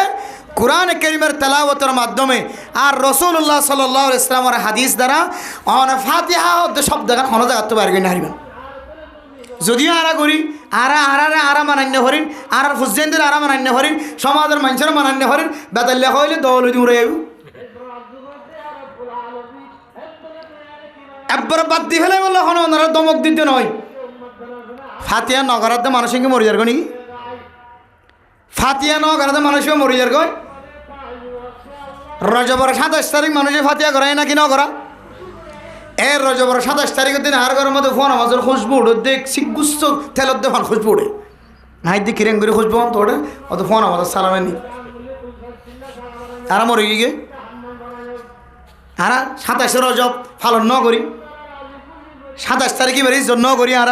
কোরআন কারীমের তেলাওয়াতের মাধ্যমে আর রাসূলুল্লাহ সাল্লাল্লাহু আলাইহি ওয়াসাল্লামের হাদিস দ্বারা অন ফাতিহা শব্দ গান অন জায়গা তো বাইরে না হারিবেন যদিও আরা করি আরা মানান্য হরিণ আর ফুজেন্দের আরা মানান্য হরিণ সমাজের মানুষের মানান্য হরিণ বেতাল্লে হইলে দল উড়ে যাবো একবার বাদ দিয়ে ফেলে বললো এখন ওনারা দমক দিতে নয় ফাতিয়া নগরাতে মানুষকে মরে যার নাকি ফাতিয়া নগরাতে মানুষকে মরে যার কয় রজবর 27 তারিখ মানুষের ফাতিয়া করায় নাকি ন করা এর রজবর 27 তারিখের দিন আর ঘরের মধ্যে ফোন আমাদের খুশবু উঠে দেখ সিগুস্ত তেলত দেখান খুশবু উঠে হাই দিয়ে কিরেন করে খুশবু তো ওঠে অত ফোন আমাদের সালামে নি আর মরে গিয়ে আর 27 রজব পালন ন করি 27 তারিখে বেরিয়ে জন্য করি আর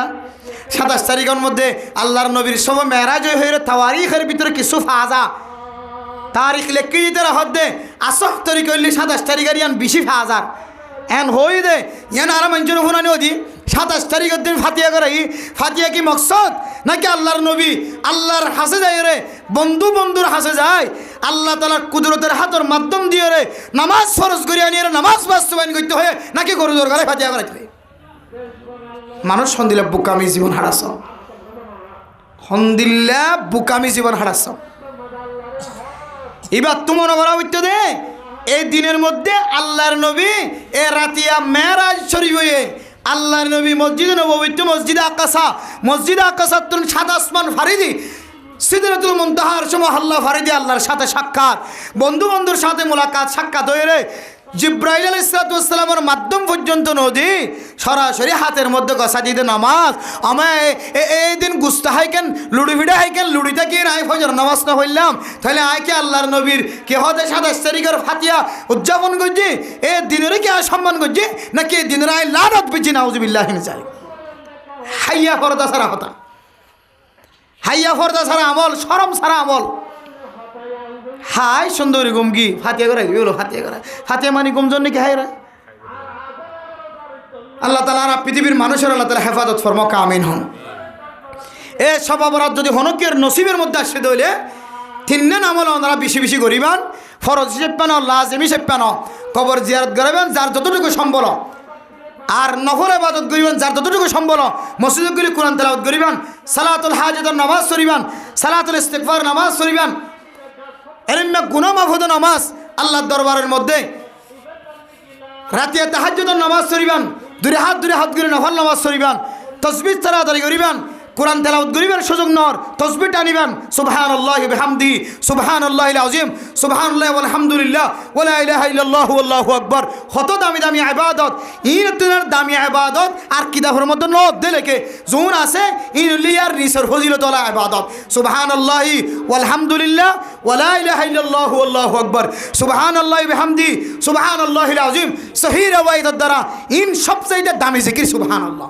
27 তারিখের মধ্যে আল্লাহর নবীর সব মেরাজ হয়ে তাওয়ারিখের ভিতরে কিছু ফাজা তারিখ লেখি দিতে হদ্দে আসহ তরি করলি 27 তারিখের ইয়ান বেশি ফাজার এন হই দে ইয়ান আর মানুষের শুনানি ওদি 27 তারিখের দিন ফাতিয়া করে ফাতিয়া কি মকসদ নাকি আল্লাহর নবী আল্লাহর হাসে যায় রে বন্ধুর হাসে যায় আল্লাহ তাআলার কুদরতের হাতের মাধ্যম দিয়ে রে নামাজ ফরজ করিয়া নিয়ে নামাজ বাস্তবায়ন করতে হয় নাকি গরু দরকারে ফাতিয়া করাইতে মানুষ সন্দিলে বুকামি জীবন হারাস সন্দিল্লা বুকামি জীবন হারাস এবার তোমার করা হইতে দে এই দিনের মধ্যে আল্লাহর নবী এ রাতিয়া মেরাজ শরীফ হয়ে আল্লাহর নবী মসজিদে নববীতে মসজিদে আকাশা তুন সাত আসমান ফারিদি সিদরাতুল মুনতাহার সময় আল্লাহ ফারিদি আল্লাহর সাথে সাক্ষাৎ বন্ধুর সাথে মোলাকাত সাক্ষাৎ হয়ে রে জিব্রাইল আলাইহিস সালামের মাধ্যম পর্যন্ত নদী সরাসরি হাতের মধ্যে গসা দিতে নামাজ আমায় এই দিন গুস্তা হাইকেন লুড়ি ভিড়ে হাইকেন লুড়িতে কি আই ফজর নামাজ না হইলাম তাহলে আইকে আল্লাহর নবীর কে হতে 27 তারিখের ফাতিয়া উদযাপন করছি এ দিনের কি সম্মান করছি নাকি এই দিনের আই লানত বিজি নাউজুবিল্লাহি মিন যালিক হাইয়া ফরদা সারা হতা হাইয়া ফরদা সারা আমল শরম সারা আমল হাই সুন্দরী গুমকি ফাতিয়া করে বলো ফাতিয়া মানি গুমজন নাকি হাইরা আল্লাহ তাআলা পৃথিবীর মানুষের আল্লাহ তাআলা হেফাজত ফরমাক আমিন হন এ সব অপরাধ যদি হনকের নসিবের মধ্যে আসে দইলে তিনজন আমল ওনারা বেশি করিবান ফরজ হিসেব পেন লাজিম হিসেব পেন কবর জিয়ারত করবেন যার যতটুকু সম্বল আর নফল ইবাদত করিবেন যার যতটুকু সম্বল মসজিদে গিয়ে কোরআন তেলাওয়াত করিবেন সালাতুল হাজাতের নামাজ পড়িবেন সালাতুল ইস্তিগফার নামাজ পড়িবেন এরমে গুনাহ মাফুদ নামাজ আল্লাহর দরবারের মধ্যে রাতে তাহাজ্জুদের নামাজ পড়িবেন দুই হাত করে নফল নামাজ পড়িবেন তাসবিহ তাড়াতাড়ি করিবেন কোরআন তেলাওয়াত করিবেন সুযোগ নর তাসবিহ টানিবেন সুবহানাল্লাহি বিহামদিহি সুবহানাল্লাহিল আযীম সুবহানাল্লাহি ওয়াল হামদুলিল্লাহ ওয়া লা ইলাহা ইল্লাল্লাহু আল্লাহু আকবার কত দামি ইবাদত ইনতের দামি ইবাদত আর কিতাবের মধ্যে নোট দিলেকে জোন আছে ইনলিয়ার রিসর ফজিলত ওয়ালা ইবাদত সুবহানাল্লাহি ওয়াল হামদুলিল্লাহ ওয়া লা ইলাহা ইল্লাল্লাহু আল্লাহু আকবার সুবহানাল্লাহি বিহামদিহি সুবহানাল্লাহিল আযীম সহিহ রওয়ায়াত দ্বারা ইন সবচেয়ে দামি জিকির সুবহানাল্লাহ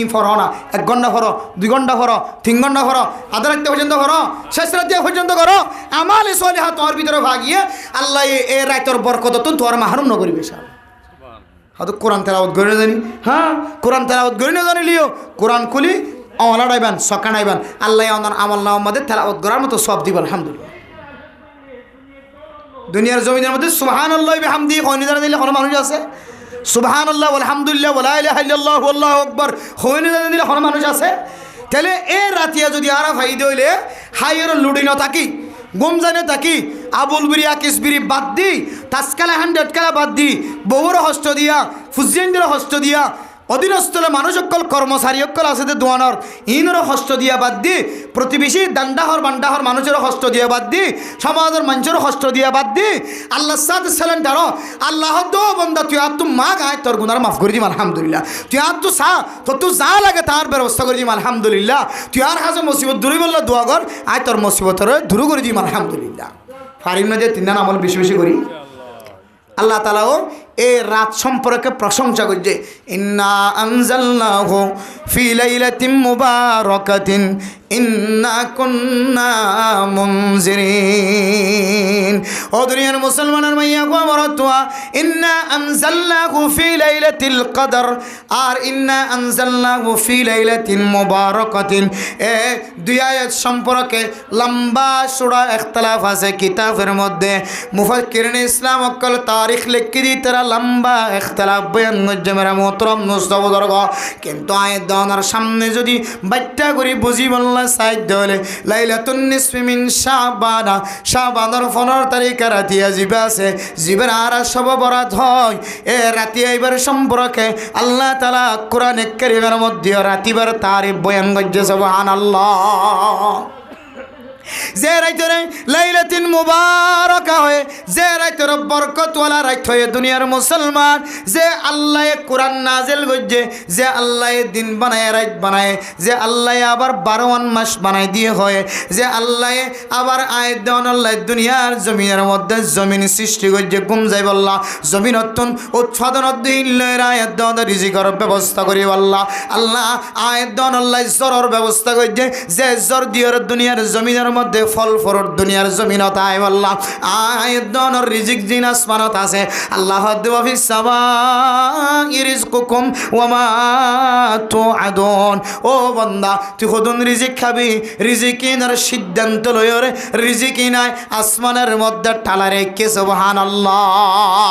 ইন ফর না 1 ঘন্টা ফর 2 ঘন্টা ফর 3 ঘন্টা ফর আধা রাত পর্যন্ত ফর শেষ রাত পর্যন্ত করো আমালে সলিহা তোর ভিতরে ভাগিয়ে আল্লাহ এই রাতের বরকত তোর মাহরুম ন করিবে সুবহান হয়তো কোরআন তেলাওয়াত করে জানি হ্যাঁ কোরআন তেলাওয়াত করে না জানিলিও কোরআন খুলি আমল আড়াইবেন সকানাইবেন আল্লাহ ওনার আমল নাও আমাদের তেলাওয়াত করার মতো সব দিবেন আলহামদুলিল্লাহ দুনিয়ার জমিনের মধ্যে সুবহানাল্লাহি বিহামদিহি কয়নি জানা দিলে কোন মানুষ আছে সুবহানাল্লাহ আলহামদুলিল্লাহ ওয়া লা ইলাহা ইল্লাল্লাহু আল্লাহু আকবার হইনি জানা দিলে কোন মানুষ আছে তাহলে এ রাতিয়া যদি আরা ফাইদে হইলে হাইয়ের লুডি ন থাকি গুমজানে থাকি আবুল বিরিয়া কিসবিরি বাদ দি তাসকালা 100 কালা বাদ দি বউর হস্ত দিয়া ফুজিয়েন্দ্র হস্ত দিয়া অধীনস্থলে মানুষ অকল কর্মচারী অকল আছে দোয়ানোর ইনর হস্ত দিয়া বাদ দি প্রতিবেশী দান্ডাহর বান্ডাহর মানুষের হস্ত দিয়া বাদ দি সমাজের মানুষের হস্ত দিয়া বাদ দি আল্লাহ সাথে সেলেন্টার আল্লাহ তো বন্ধা তুই আর তুই মা গায় তোর গুনার মাফ করে দিম আলহামদুলিল্লাহ তুই আর তুই সা তো তুই যা লাগে তার ব্যবস্থা করে দিম আলহামদুলিল্লাহ তুই আর হাজে মুসিবত দূরে বললে দোয়া কর আয় তোর মুসিবতের দূর করে দিম আলহামদুলিল্লাহ পারিম না যে তিন আমল বেশি করি আল্লাহ তাআলাও এই রাত সম্পর্কে প্রশংসা করছে ইন্না আনজালনাহু ফি লাইলাতিন মুবারাকাতিন ইন্না কুন্না মুনজিরিন ও দুনিয়ার মুসলমানের মাইয়া গো মরতুয়া ইন্না আনজালনাহু ফি লাইলাতিল কদর আর ইন্না আনজালনাহু ফি লাইলাতিন মুবারাকাতিন এ দুই আয়াত সম্পর্কে লম্বা চূড়া ইখতিলাফ আছে কিতাবের মধ্যে মুফাক্কিরিন ইসলাম অকল তারিখ লিখি দি তারা লম্বা ইখতিলাফ বয়ান করছে মেরা মোহতরম মুস্তাফদর্গ কিন্তু আয়াত দানার সামনে যদি বাচ্চা করে বুঝি বললা সাইড হলে লাইলাতুন নিসফি মিন শাবানা শাবানের 15 তারিখ রাতি আজিবা আছে জীবের আর সব বরাত হয় এ রাতি আইবার সম্পর্কে আল্লাহ তাআলা কোরআনে কারীমের মধ্যে রাতিবার তারিফ বয়ান করছে সুবহানাল্লাহ যে রাইতরে লাইলাতুন মুবারাকা হয় যে রাইতরে বরকতওয়ালা রাইত হয় দুনিয়ার মুসলমান যে আল্লাহ কোরআন নাজিল করছে যে আল্লাহ দিন বানায় রাত বানায় যে আল্লাহ আবার 12 মাস বানায় দিয়ে হয় যে আল্লাহ আবার আয়াত দেন আল্লাহ দুনিয়ার জমিনের মধ্যে জমিন সৃষ্টি করছে ঘুম যাই বললা জমিনতন উৎপাদন দিলের আয়াত দেন রিজিকের ব্যবস্থা করি আল্লাহ আল্লাহ আয়াত দেন আল্লাহ জোরের ব্যবস্থা করছে যে জোর দিয়ে দুনিয়ার জমিনের মধ্যে ফল ফরত দুনিয়ার জমিনত আয় আল্লাহ আয়দনর রিজিক জিন আসমানত আছে আল্লাহ ওয়া ফিস সামাই রিজকুকুম ওয়া মা তুআদুন ও বান্দা তুই খুদুন রিজিক খাবি রিজিকিনার সিদ্ধান্ত লয়রে রিজিকিনায় আসমানের মধ্যে টালা রেখে সুবহানাল্লাহ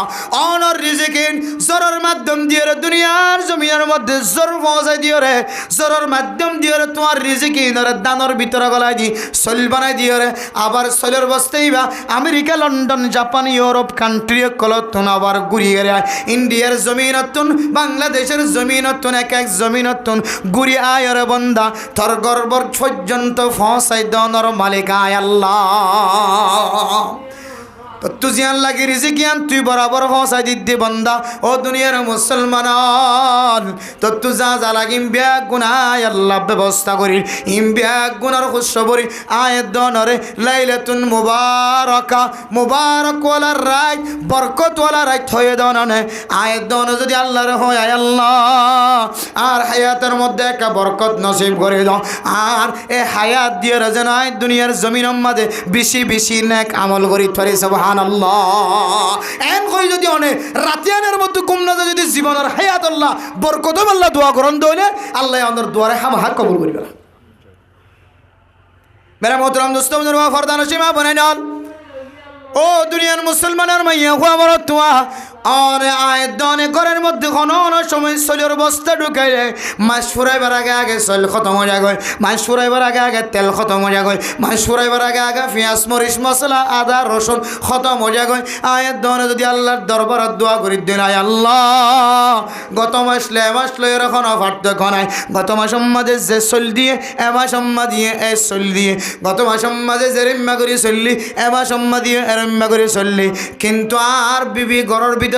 অনর রিজিকিন জোরের মাধ্যম দিয়ে দুনিয়ার জমিনের মধ্যে জোর পৌঁছায় দিয়ে রে জোরের মাধ্যম দিয়ে তোমার রিজিকিনার দানর ভিতরে গলায় দি সল বানাই দিয়ে রে আবার সলের বস্তেই বা America London Japan Europe country কলতন আবার ঘুরিয়ে রে ইন্ডিয়ার জমিনতন বাংলাদেশের জমিনতন এক এক জমিনতন ঘুরি আয় রে বন্দা তোর গর্বর পর্যন্ত ফসাই দনর মালিক আয় আল্লাহ তো তুজিয়ান লাগি রিজিকিয়ান তুই বরাবর ফসাই দিদি বন্দা ও দুনিয়ার মুসলমান তো তু যা লাগিম ব্যাগ গুনায় আল্লাহ ব্যবস্থা করি ইম ব্যাগ গুনার খুশবরি আয়াত দনরে লাইলাতুন মুবারাকা মুবারক ওয়ালা রাত বরকত ওয়ালা রাত হয়ে দননে আয়াত দন যদি আল্লাহর হয় আয় আল্লাহ আর হায়াতের মধ্যে একটা বরকত নসিব করে দাও আর এ হায়াত দিয়ে যেন দুনিয়ার জমিনের মধ্যে বেশি বেশি নেক আমল করি পারি সুবহানাল্লাহ এন কই যদি অনে রাতিয়ানের মধ্যে কুমনা যদি জীবনের হায়াত আল্লাহ বরকত আল্লাহ দোয়া করন দইলে আল্লাহ আমাদের দোয়ারে হামাহা কবুল করিবে মেরা মোহতরম দোস্ত বন্ধুরা ফরদান সীমা বনাই নাল ও দুনিয়ার মুসলমানের মাইয়া হুয়া বড় তোয়া আর আয়াত দনে ঘরের মধ্যে কোনো সময় সলের বস্তা ঢুকাই রে মাছ ফুরাইবার আগে আগে সল খতম হয়ে যায় মাছ ফুরাইবার আগে আগে তেল খতম হয়ে যায় মাছ ফুরাইবার আগে আগে পেঁয়াজ মরিচ মশলা আদা রসুন খতম হয়ে যায় আয়াত দনে যদি আল্লাহর দরবারত দোয়া করি দিন আয় আল্লাহ গত মাস লে এরকম পার্থক্য নাই গত মাস মাঝে যে চল দিয়ে এমাস দিয়ে এ চল দিয়ে গত মাস মাঝে যে রিম্মা করে চললি এমাস দিয়ে এরম্মা করে চললি কিন্তু আর বিবি ঘরের ভিতরে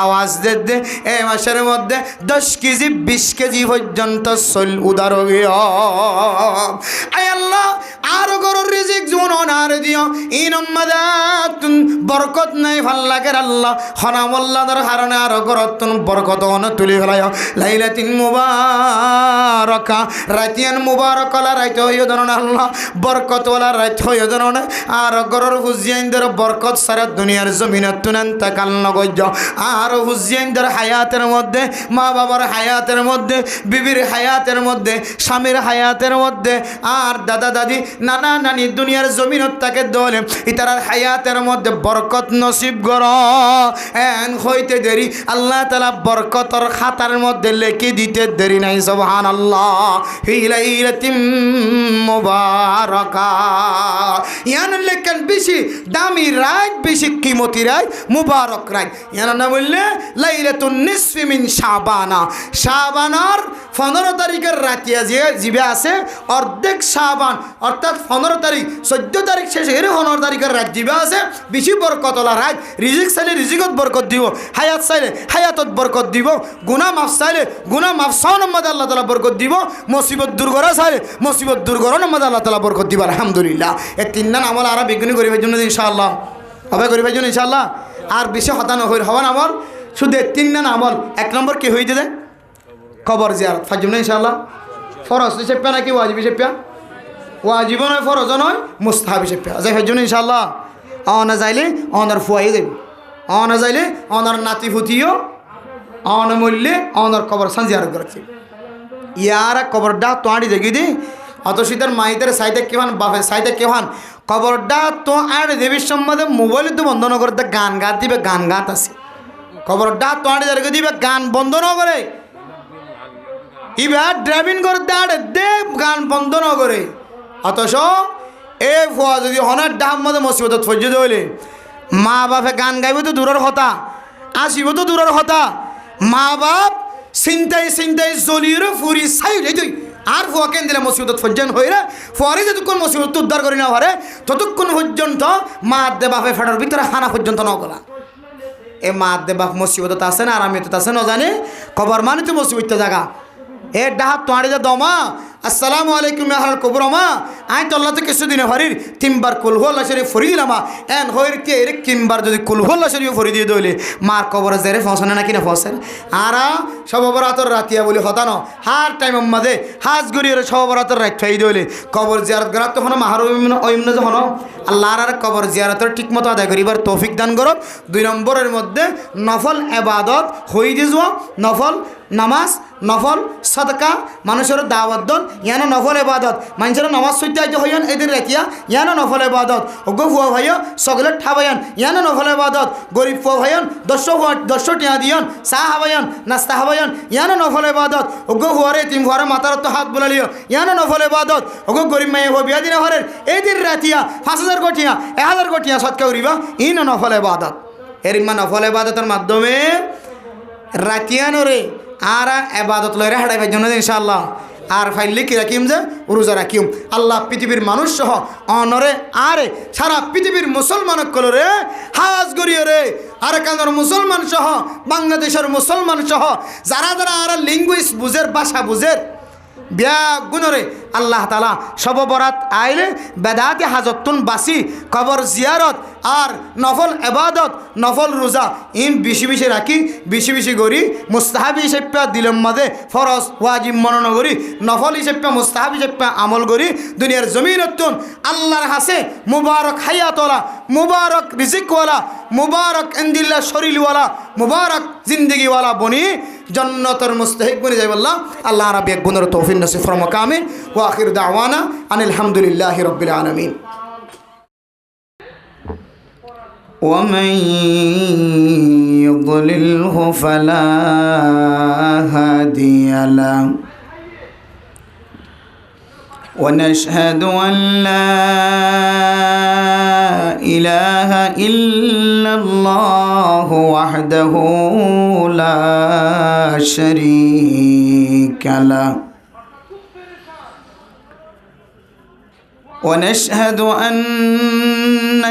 আওয়াজ দে এই মাসের মধ্যে 10 কেজি 20 কেজি পর্যন্ত চল উদার আয় আল্লাহ আর গরুর রিজিক জুন অনার দিও ইনম্মাদাতুন বরকত নাই ভাল লাগে আল্লাহ হনামুল্লাহর কারণে আর গরতুন বরকত অন তুলি ফেলায় লাইলাতুন মুবারাকা রাতিয়ান মুবারক লা রাইত হইও দরন আল্লাহ বরকত ওয়ালা রাইত হইও দরন আর গরুর হুজিয়াইনদের বরকত সারা দুনিয়ার জমিনে তুনান তাকাল নগজ আর হুজিয়াইনদের হায়াতের মধ্যে মা বাবার হায়াতের মধ্যে বিবির হায়াতের মধ্যে স্বামীর হায়াতের মধ্যে আর দাদা দাদি নানা নানি দুনিয়ার জমিনত তাকে দলে ইতারার হায়াতের মধ্যে বরকত নসিব কর এন হইতে দেরি আল্লাহ তাআলা বরকতর খাতার মধ্যে লিখে দিতে দেরি নাই সুবহানাল্লাহ ফি লাইলাতিন মুবারাকা ইয়ান লেখেন বেশি দামি রাত বেশি কিমতি রাত মুবারক রাত ইয়ান না বললে লাইলাতুন নিসফি মিন শাবানা শাবানার 15 তারিখের রাতে জিবে আছে অর্ধেক শাবান অর্থাৎ 15 তারিখ 14 তারিখ শেষে এর 15 তারিখের রাত জিবে আছে বেশি বরকতলা রাত রিজিক চাইলে রিজিকত বরকত দিব হায়াত চাইলে হায়াতত বরকত দিব গুনাহ মাফ চাইলে গুনাহ মাফ সাউন মধ্যে আল্লাহ তাআলা বরকত দিব মুসিবত দূর করা চাইলে মুসিবত দূর করার মধ্যে আল্লাহ তাআলা বরকত দিব আলহামদুলিল্লাহ এই তিনটা আমল আর বিজ্ঞানী করিবার জন্য ইনশাআল্লাহ হবে করিবার জন্য ইনশাআল্লাহ আর বেশি হতানো হওয়ার আমল শুধু তিনটা আমল এক নম্বর কি হইতে দেয় কবর জিয়ারত ফাজম না ইনশাআল্লাহ ফরজ হিসেবে নাকি ওয়াজিব হিসেবে ওয়াজিব নয় ফরজ নয় মুস্তাহাব হিসেবে যাই ফাজম না ইনশাআল্লাহ না যাইলে অনার ফুয়াই যাবে না যাইলে অনার নাতি ফুটিও মূল্যে অনার কবর সান জিয়ারত রাখছে ইয়ারা কবরটা তো আড়ি দেখি দি অত শীতের মাইতের সাইতে কেহান বাপের সাইতে কেহান কবরটা তো আর দেবীর সম্বন্ধে মোবাইলে তো বন্ধ না করতে গান গাত দিবে গান গাত আছে খবর ডাক তোমার যাদেরকে দিবে গান বন্ধ ন করে ইবার ড্রাইভিং করে দাঁড়ে দে গান বন্ধ ন করে অথচ এ ফুয়া যদি হনার ডাম মধ্যে মুসিবত ফজ্জে হইলে মা বাপে গান গাইব তো দূরের কথা আসিব তো দূরের কথা মা বাপ চিন্তাই চিন্তাই জ্বলিয়ে ফুরি চাই তুই আর ফুয়া কেন দিলে মুসিবত ফজ্জান হয়ে রে ফুয়ারে যতক্ষণ মুসিবত উদ্ধার করি না পারে ততক্ষণ পর্যন্ত মা দে বাপে ফেটার ভিতরে হানা পর্যন্ত ন গলা এ মা দে বাপ মুসিবত আছে না আরামিয়ত আছে না জানে খবর মানে তো মুসিবত জায়গা এ ডাহাত তোয়ারে যে দমা আসসালামু আলাইকুম হার কবর মা আই তল্লাতে কিছু দিনে ফারির তিনবার কুলহুল্লা শরীফ ফরি দিলাম এন হইর কে এর তিনবার যদি কুলহুল্লা শরীফ ফরি দিয়ে দইলে মার কবরে জেরে ফসনে না কিনা ফসেন আর সববরাতর রাতিয়া বলি হতানো হার টাইম মাঝে হাজ গড়িয়ে সববরাতর রাখাই দইলে কবর জিয়ারত করার তখন মাহার অইমন যখন আল্লাহর আর কবর জিয়ারতের ঠিক মতো আদায় করিবার তৌফিক দান করব 2 নম্বরের মধ্যে নফল ইবাদত হই দিয়ে যাওয়া নফল নামাজ নফল সদকা মানুষের দাওয়াত দন ইয়ানো নফল ইবাদত মানুষের নামাজ সইতে আইতে হইন এদিন রাখিয়া ইয়ানো নফল ইবাদত ওগো ফুয়া ভাইও সকলে ঠাবায়ান ইয়ানো নফল ইবাদত গরিব ফুয়া ভাইন 10 টিয়া দিয়ন চা হাবায়ান নাস্তা হাবায়ান ইয়ানো নফল ইবাদত ওগো ফুয়ারে তিন ফুয়ারে মাথার তো হাত বুলালিও ইয়ানো নফল ইবাদত ওগো গরিব মায়ে হো বিয়া দিনে হরের এদিন রাতিয়া 5000 কোটিয়া 1000 কোটিয়া সদকা করিবা ইনো নফল ইবাদত এরিমা নফল ইবাদতের মাধ্যমে রাতিয়ানোরে আর এবাদত লইরে হাঁটাইবার জন্য ইনশাআল্লাহ আর ফাইলে কি রাখিম যে রোজা রাখিম আল্লাহ পৃথিবীর মানুষ সহ অনরে আরে সারা পৃথিবীর মুসলমান কলরে হাজ গড়িয়ে রে আর কানোর মুসলমান সহ বাংলাদেশের মুসলমান সহ যারা যারা আর লিঙ্গুইজ বুঝের ভাষা বুঝের বিয়া গুণরে আল্লাহ তালা সব বরাত আইলে বেদাতে হাজতুন বাসি কবর জিয়ারত আর নফল এবাদত নফল রোজা ইন বেশি বেশি রাখি বেশি বেশি করি মুস্তাহাবি হিসেবে দিলম মাঝে ফরজ ওয়াজিব মনন করি নফল হিসেবে মুস্তাহাবি হিসেবে আমল করি দুনিয়ার জমিনতুন আল্লাহর হাসে মুবারক হায়াতওয়ালা মুবারক রিজিকওয়ালা মুবারক ইন্দিল্লা শরীরওয়ালা মুবারক জিন্দগিওয়ালা বনি জন্নতর মুস্তাহিক বনি যাই বললাম আল্লাহ রাব্বি এক গুণের তৌফিক নসিব ফরমাক আমিন ওয়া আখিরু দাওয়ানা আনিল হামদুলিল্লাহি রাব্বিল আলামিন ومن يضلله فلا هادي له ونشهد أن لا إله إلا الله وحده لا شريك له ونشهد أن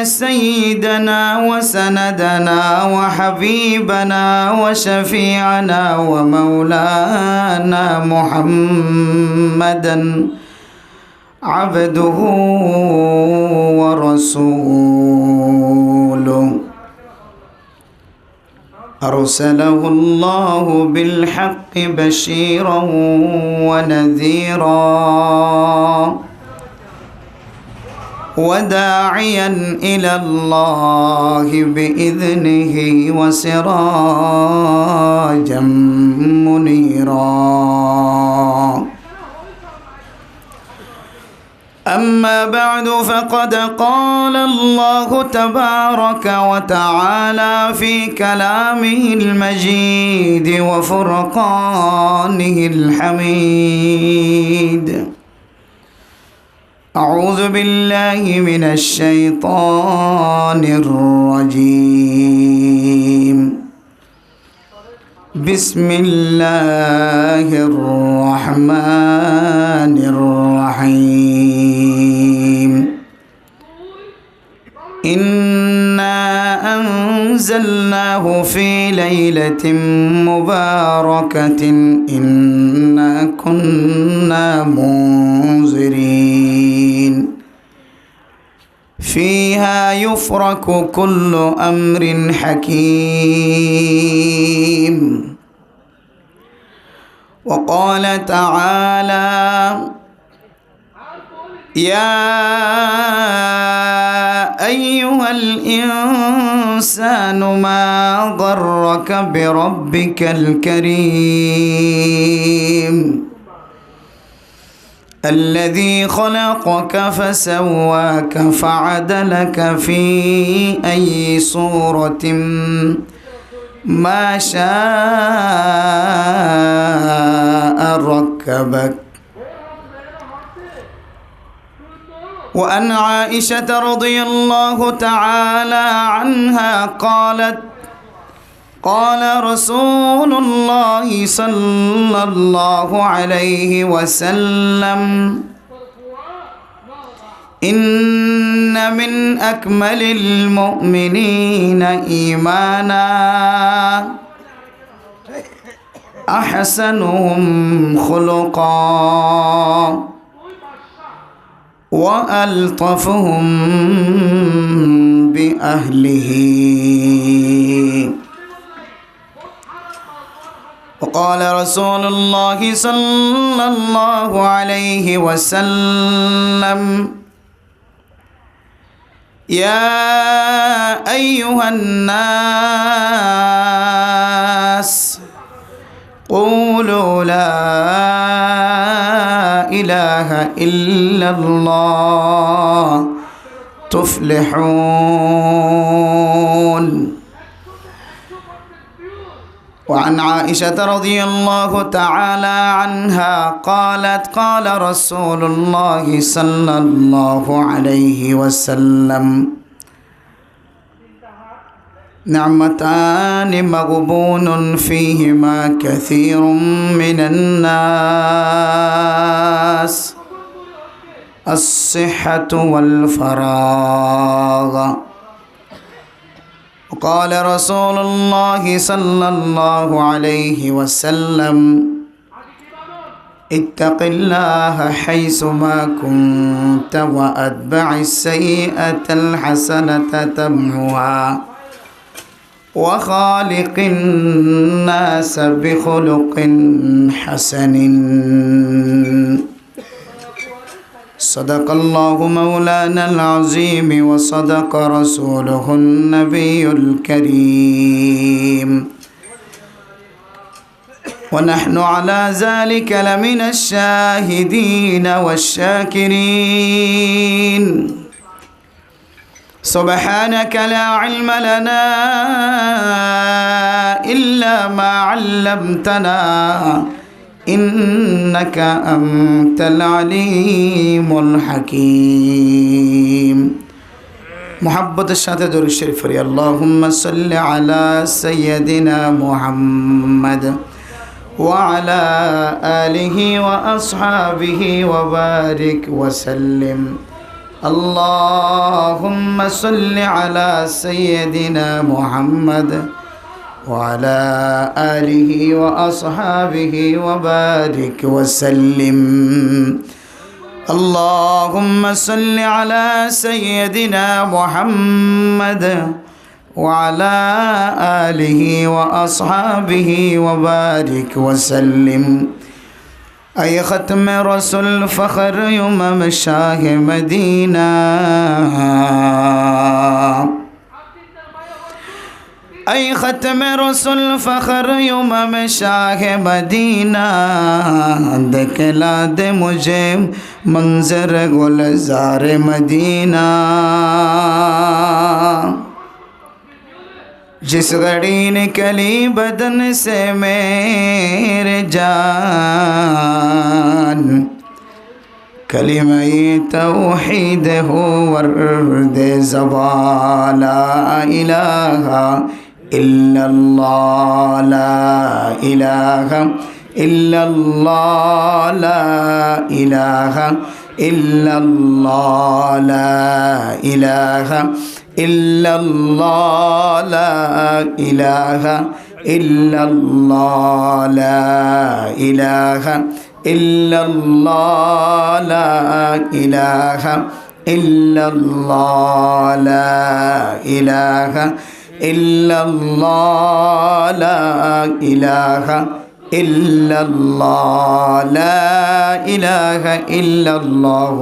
سيدنا وسندنا وحبيبنا وشفيعنا ومولانا محمدا عبده ورسوله أرسله الله بالحق بشيرا ونذيرا وداعيا إلى الله بإذنه وسراجا منيرا أما بعد فقد قال الله تبارك وتعالى في كلامه المجيد وفرقانه الحميد أعوذ بالله من الشيطان الرجيم بسم الله الرحمن الرحيم إنا أنزلناه في ليلة مباركة إنا كنا منذرين فيها يفرق كل أمر حكيم وقال تعالى يا أيها الإنسان ما غرك بربك الكريم الذي خلقك فسواك فعدلك في أي صورة ما شاء ركبك. وعن عائشة رضي الله تعالى عنها قالت قال رسول الله صلى الله عليه وسلم إن من أكمل المؤمنين إيمانا أحسنهم خلقا وألطفهم بأهله. وقال رسول الله صلى الله عليه وسلم يا أيها الناس قولوا لا إله إلا الله تفلحون. وعن عائشة رضي الله تعالى عنها قالت قال رسول الله صلى الله عليه وسلم نعمتان مغبون فيهما كثير من الناس الصحة والفراغ. وقال رسول الله صلى الله عليه وسلم اتق الله حيثما كنت وأتبع السيئة الحسنة تمحها وخالق الناس بخلق حسن. صدق الله مولانا العظيم وصدق رسوله النبي الكريم ونحن على ذلك لمن الشاهدين والشاكرين. سبحانك لا علم لنا إلا ما علمتنا إنك أنت العليم الحكيم. محبت الشاطئ دور الشريف اللهم صل على سيدنا محمد وعلى آله وأصحابه وبارك وسلم. اللهم صل على سيدنا محمد وعلى آله وأصحابه وبارك وسلم. اللهم صل على سيدنا محمد وعلى آله وأصحابه وبارك وسلم. أي ختم رسول فخر يوم مشاه مدينة أي ختم رسول فخر يوم مشاه مدینہ دکھلا دے مجھے منظر گلزار مدینہ جس گھڑی نکلی بدن سے میرے جان کلمہ توحید ہو ورد زبان لا الہ الا اللہ لا الہ الا اللہ لا الہ الا اللہ لا الہ الا اللہ لا الہ الا اللہ لا الہ الا اللہ لا الہ الا اللہ لا الہ الا اللہ لا الہ الا اللہ لا الہ الا اللہ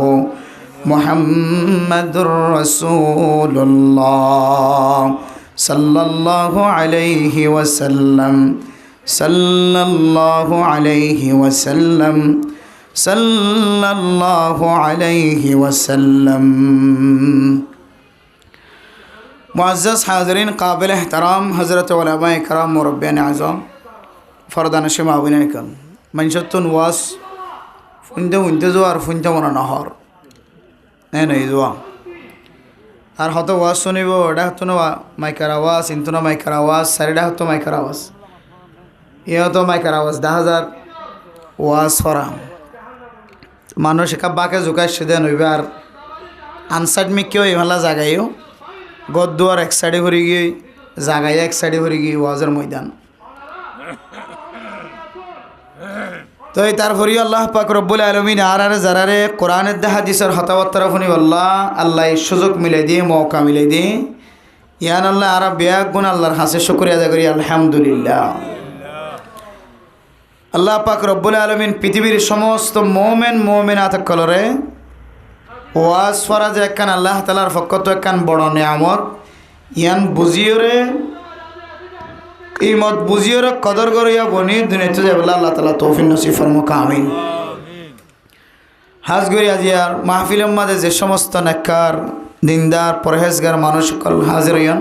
محمد رسول اللہ صلی اللہ علیہ وسلم صلی اللہ علیہ وسلم صلی اللہ علیہ وسلم. मुअज़्ज़ज़ हाज़रीन काबिल एहतराम हज़रत उलमा इकराम मुरब्बियान आज़म फरदानशे माबिन कम मनशतुन वास फुंते जोआर फुंते मना नहर नहीं जोआ আর হতো ওয়াজ শুনিব এটা হতো না মাইকার আওয়াজ ইন্তু না মাইকার আওয়াজ সারিডা হতো মাইকার আওয়াজ হতো মাইকার আওয়াজ 10,000 ওয়াজ করা মানুষ একা বাকে ঝুঁকায় সেদে নইবে আর আনসাইড মি কেউ এমালা জাগাইও গদ্দুয়ার এক সাইডে ভরে গিয়ে জাগাইয়া এক সাইডে ভরে গিয়ে ওয়াজের ময়দান তো এই তারপরে আল্লাহ পাক রব্বুল আলামিন আর যারারে কোরআনের দে হাদিসের হতাবত্তরা ফুনি আল্লাহ এই সুযোগ মিলাই দিয়ে মৌকা মিলাই দিয়ে ইয়ান আল্লাহ আর ব্যাগ গুণ আল্লাহর হাসে শুকরিয়া আদায় করি আলহামদুলিল্লাহ। আল্লাহ পাক রব্বুল আলামিন পৃথিবীর সমস্ত মুমিনাত কলরে ওয়াজ ফরাজ একখান আল্লাহ তাআলার পক্ষ থেকে একখান বড় নিয়ামত ইয়ান বুঝিওরে এই মত বুঝিওর কদর করিয়া বনি দুনিয়াতে যাবলা আল্লাহ তাআলা তৌফিক নসিব ফরমাক আমিন। হাজ করি আজি আর মাহফিলের মাঝে যে সমস্ত নেককার দিনদার পরহেজগার মানুষ সকল হাজির হইয়ান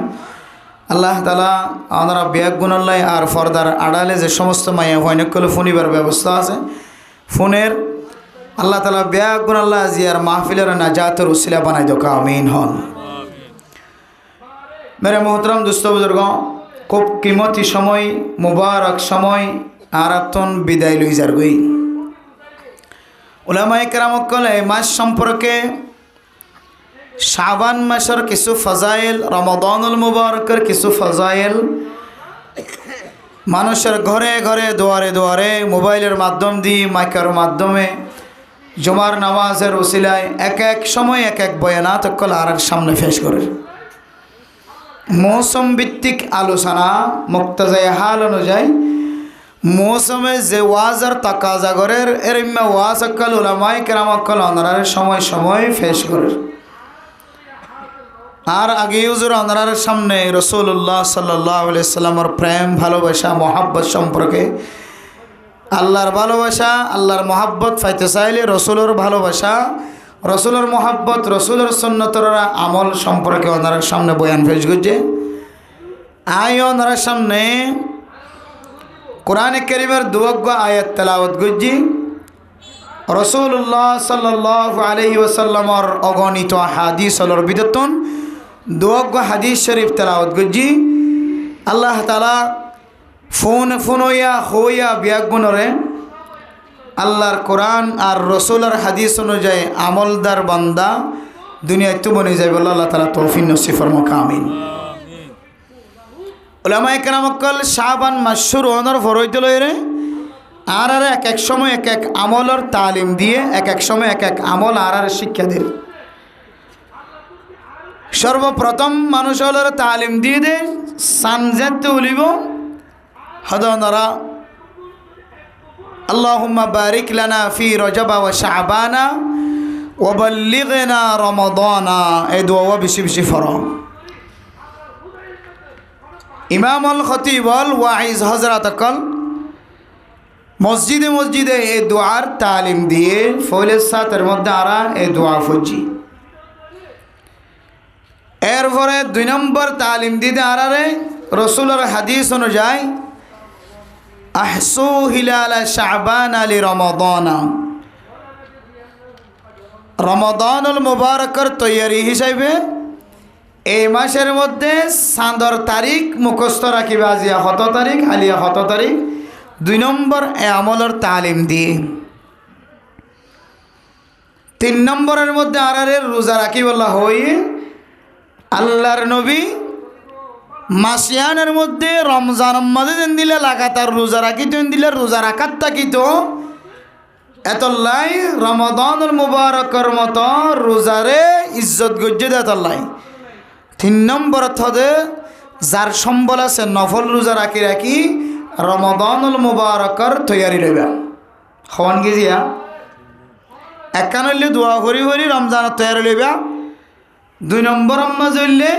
আল্লাহ তাআলা আমরা ব্যাগ গুণাল্লাই আর ফরদার আড়ালে যে সমস্ত মায়া ভয়নকল ফোনিবার ব্যবস্থা আছে ফোনের আল্লাহ তাআলা ব্যাগ গুণাল্লাহ আজি আর মাহফিলের নাজাতের উসিলা বানাই দোক আমিন হন। মেরে মোহতরম দুস্থ বুজুর্গ খুব কিমতি সময় মুবারক সময় আরাতন বিদায় লই যার গই উলামায়ে কেরাম কলে মাস সম্পর্কে শাবান মাসের কিছু ফজাইল রমাদানুল মুবারকের কিছু ফজাইল মানুষের ঘরে ঘরে দুয়ারে দুয়ারে মোবাইলের মাধ্যম দিয়ে মাইকের মাধ্যমে জুমার নামাজের উসিলায় এক এক সময় এক এক বয়ানাত কল আর সামনে পেশ করে মৌসুম ভিত্তিক আলোচনা মুক্তাজায় হাল অনুযায়ী মৌসুমে যে ওয়াজের তাকাজা করের এরম্মা ওয়াজ অকল উলামায়ে কেরাম অকল অনারার সময় সময় পেশ করে আর আগে হুজুর অনারার সামনে রাসূলুল্লাহ সাল্লাল্লাহু আলাইহি সাল্লামের প্রেম ভালোবাসা মহব্বত সম্পর্কে আল্লাহর ভালোবাসা আল্লাহর মহব্বত পাইতে চাইলে রাসূলের ভালোবাসা রসুলের মোহাব্বত রসুলের সুন্নতের আমল সম্পর্কে ওনার সামনে বয়ান পেশ করছে আয় ওনার সামনে কোরআনে কারীমের দুয়াগ্য আয়াত তেলাওয়াত করছি রাসূলুল্লাহ সাল্লাল্লাহু আলাইহি ওয়াসাল্লামের অগণিত হাদিসের বিদতন দুয়াগ্য হাদিস শরীফ তেলাওয়াত করছি আল্লাহ তাআলা ফোন হইয়া বিয়াগুনরে আল্লাহর কোরআন আর রসুলের হাদিস অনুযায়ী আমলদার বান্দা দুনিয়ায় তো বনে যাবে আল্লাহ তাআলা তৌফিক নসিব ফরমাক আমিন। উলামায়ে কেরাম কল শাবান মাস শুরু হওয়ার ফরইতে লইরে আর এক এক সময় এক এক আমলের তালিম দিয়ে এক এক সময় এক এক আমল আর শিক্ষা দিয়ে সর্বপ্রথম মানুষ হলের তালিম দিয়ে দে সানজাতে উলিব হদনারা اللهم بارك لنا في رجب وشعبان وبلغنا رمضان ادعوا بشي فرا امام الخطيب والواعظ حضرات قال মসজিদে এই দুআর তালিম দিয়ে ফয়লের সাথের মধ্যে আরা এই দোয়া ফজি এরপরে 2 নম্বর তালিম দিতে আরারে রাসূলের হাদিস অনুযায়ী আহসু হিলাল শাবান আলি রমাদানুল মুবারকের তৈয়ারি হিসাবে এই মাসের মধ্যে চাঁদর তারিখ মুখস্থ রাখিবা আজিয়া 7 তারিখ আলিয়া 7 তারিখ 2 নম্বর এ আমলের তালিম দিয়ে 3 নম্বরের মধ্যে আরারের রোজা রাখি বলা হই আল্লাহর নবী মাসিয়ানের মধ্যে রমজান মধ্যে দিন দিলে লাগাতার রোজা রাখি দিলে রোজা রাখার থাকিত এতলাই রমাদানুল মুবারকের মতো রোজারে ইজ্জত গজ্জে দেয় এতলাই 3 নম্বর থদে যার সম্বল আছে নফল রোজা রাখি রমাদানুল মুবারকের তৈয়ারি লইবা খাওয়ান গেজিয়া একান হইলে দোয়া করি রমজানের তৈয়ারি লইবা 2 নম্বর আম্মা জইলে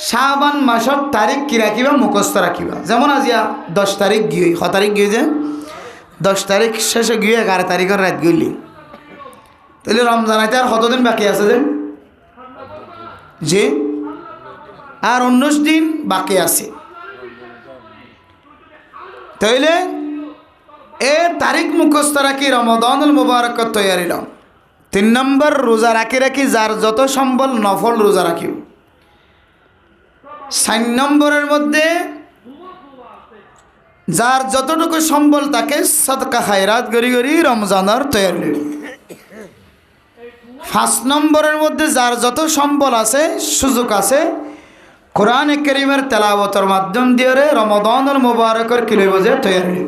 শাবান মাসের তারিখ কি রাখিবা মুখস্থ রাখিবা যেমন আজিয়া 10 তারিখ গিয়ে 6 তারিখ গিয়ে যে 10 তারিখ শেষে গিয়ে 11 তারিখের রাত গইলি তাহলে রমজান আইতে আর কতদিন বাকি আছে যে আর 19 দিন বাকি আছে। তাইলে এ তারিখ মুখস্থ রাখি রমাদানুল মুবারক তৈয়ারি লম। 3 নম্বর রোজা রাখি যার যত সম্বল নফল রোজা রাখিও। 4 নম্বরের মধ্যে যার যতটুকু সম্বল তাকে সদকা খায়রাত গরি রমজানের তৈয়ারি। 5 নম্বরের মধ্যে যার যত সম্বল আছে সুযোগ আছে কোরআনে কারীমের তেলাওয়াতের মাধ্যম দিয়ে রমাদানুল মুবারকের কিলো বাজে তৈয়ারি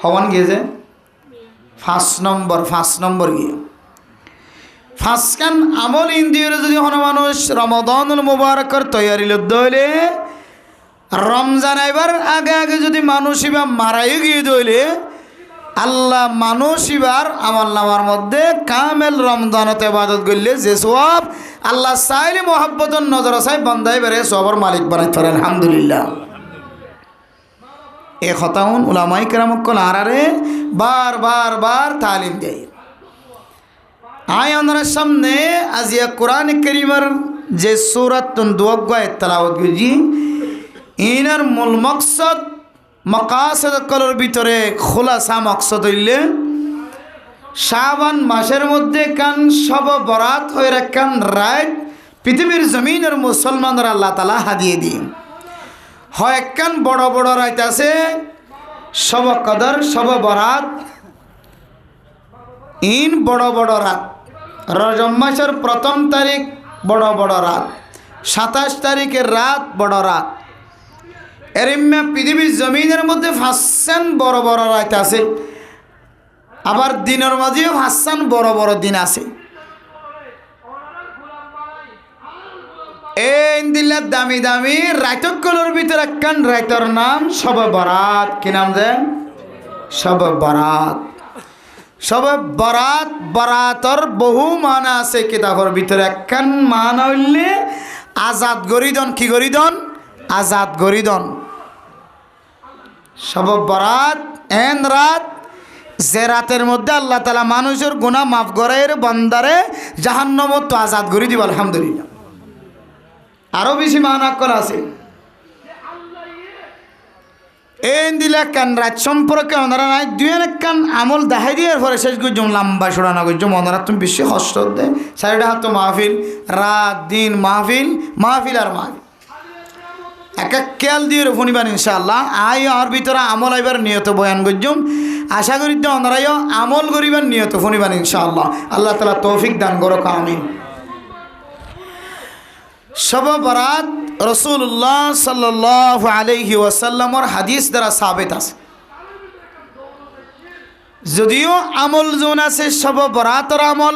হওয়ান গিয়েছে। 5 নম্বর গিয়ে 5 কান আমল ইন্দিয়ে যদি হন মানুষ রমাদানুল মুবারকের তৈয়ারি লইলে রমজান এবার আগে যদি মানুষ এবার মারাই গিয়ে দইলে আল্লাহ মানুষ এবার আমল নামার মধ্যে কামেল রমজানত ইবাদত করলে যে সওয়াব আল্লাহ চাইলে মোহাব্বতের নজর চাই বান্দাই বেড়ে সবার মালিক বানাইতে পারে। আলহামদুলিল্লাহ। এ খতাউন উলামায়ে কেরামকল আরারে বার তালিম দেয়। আপনার সামনে আজিয়া কোরআন কারীমের যে সূরাত দুয়ায় তেলাওয়াত করছি ইনার মূল মকসদ মাকাসিদ কলর ভিতরে খোলাসা মকসদ হইলে শাবান মাসের মধ্যে কান সব বরাত হয়ে রাখান রাত পৃথিবীর জমিনের মুসলমানরা আল্লাহ তাআলা হাদিয়ে দিন হয় কান বড় রাত আছে সব কদর সব বরাত ইন বড় রাত। রজব মাসের 1ম তারিখ বড় রাত, 27 তারিখের রাত বড় রাত। এরিম্মা পৃথিবীর জমিনের মধ্যে 5 বড় রাত আছে, আবার দিনের মাঝেও 5 বড় দিন আছে। এই দিল্লা দামি রাতগুলোর ভিতরে একখান রাতের নাম সব বরাত। কি নাম দেন? সব বরাত। বরাতর বহু মানা আছে কিতাবের ভিতরে। একখান মানা হইলে আজাদ গরিদন। কি গরিদন? আজাদ গরিদন। সব বরাত এন রাত যে রাতের মধ্যে আল্লাহ তাআলা মানুষের গুনাহ মাফ করার বান্দারে জাহান্নামত তো আজাদ করে দিব। আলহামদুলিল্লাহ। আরো বেশি মানা করা আছে। এই দিলা কান রাত সম্পর্কে ওনারা নাই দুই কান আমল দেখাই দিয়ে পরে শেষ করছুম লম্বা সরানো করছুম। ওনারা তুমি বেশি কষ্ট দেয়। 4টা হাত মাহফিল, রাত দিন মাহফিল আর মাহফিল এক খেয়াল দিয়ে শুনিবেন ইনশাআল্লাহ। আর ভিতরে আমল আইবার নিয়ত বয়ান করছুম। আশা করি তো ওনারাইও আমল করিবার নিয়ত শুনিবেন ইনশাআল্লাহ। আল্লাহ তাআলা তৌফিক দান করুক। আমিন। শব বরাত রাসূলুল্লাহ সাল্লাল্লাহু আলাইহি ওয়াসাল্লামের হাদিস দ্বারা সাবিত আছে। যদিও আমল জোন আছে শব বরাতর আমল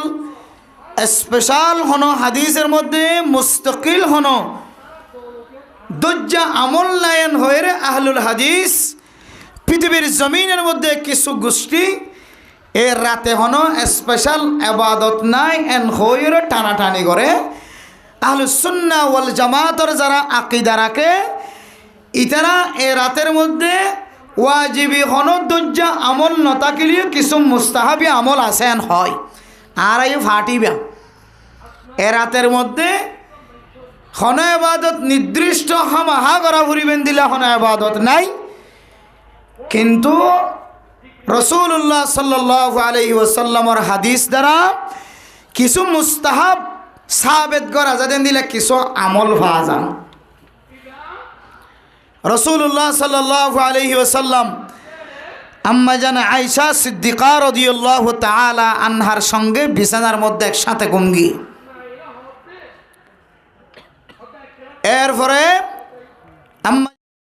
স্পেশাল হনো হাদিসের মধ্যে মুস্তাকিল হনো দজ্জা আমল নায়ন হয়ে আহলুল হাদিস পৃথিবীর জমিনের মধ্যে কিছু গোষ্ঠী এর রাতে হনো স্পেশাল ইবাদত নাই এন হয়ে টানাটানি করে। আহলুস সুন্নাহ ওয়াল জামাতের যারা আকীদা রাখে ইতারা এ রাতের মধ্যে ওয়াজিবি হনো দজ্জা আমল নতাকিলিও কিছু মুস্তাহাবি আমল আছেন হয়। আর এই ফাটিবা এ রাতের মধ্যে হন ইবাদত নির্দিষ্ট হামাহা করা ফুরিবেন দিলে হন ইবাদত নাই। কিন্তু রাসূলুল্লাহ সাল্লাল্লাহু আলাইহি ওয়াসাল্লামের হাদিস দ্বারা কিছু মুস্তাহাব সাবেত করা যাদের দিলে কিছু আমল পাওয়া যায়। রাসূলুল্লাহ সাল্লাল্লাহু আলাইহি ওয়াসাল্লাম আম্মা জান আয়েশা সিদ্দিকা রাদিয়াল্লাহু তাআলা আনহার সঙ্গে বিছানার মধ্যে একসাথে ঘুমগি। এরপরে আম্মা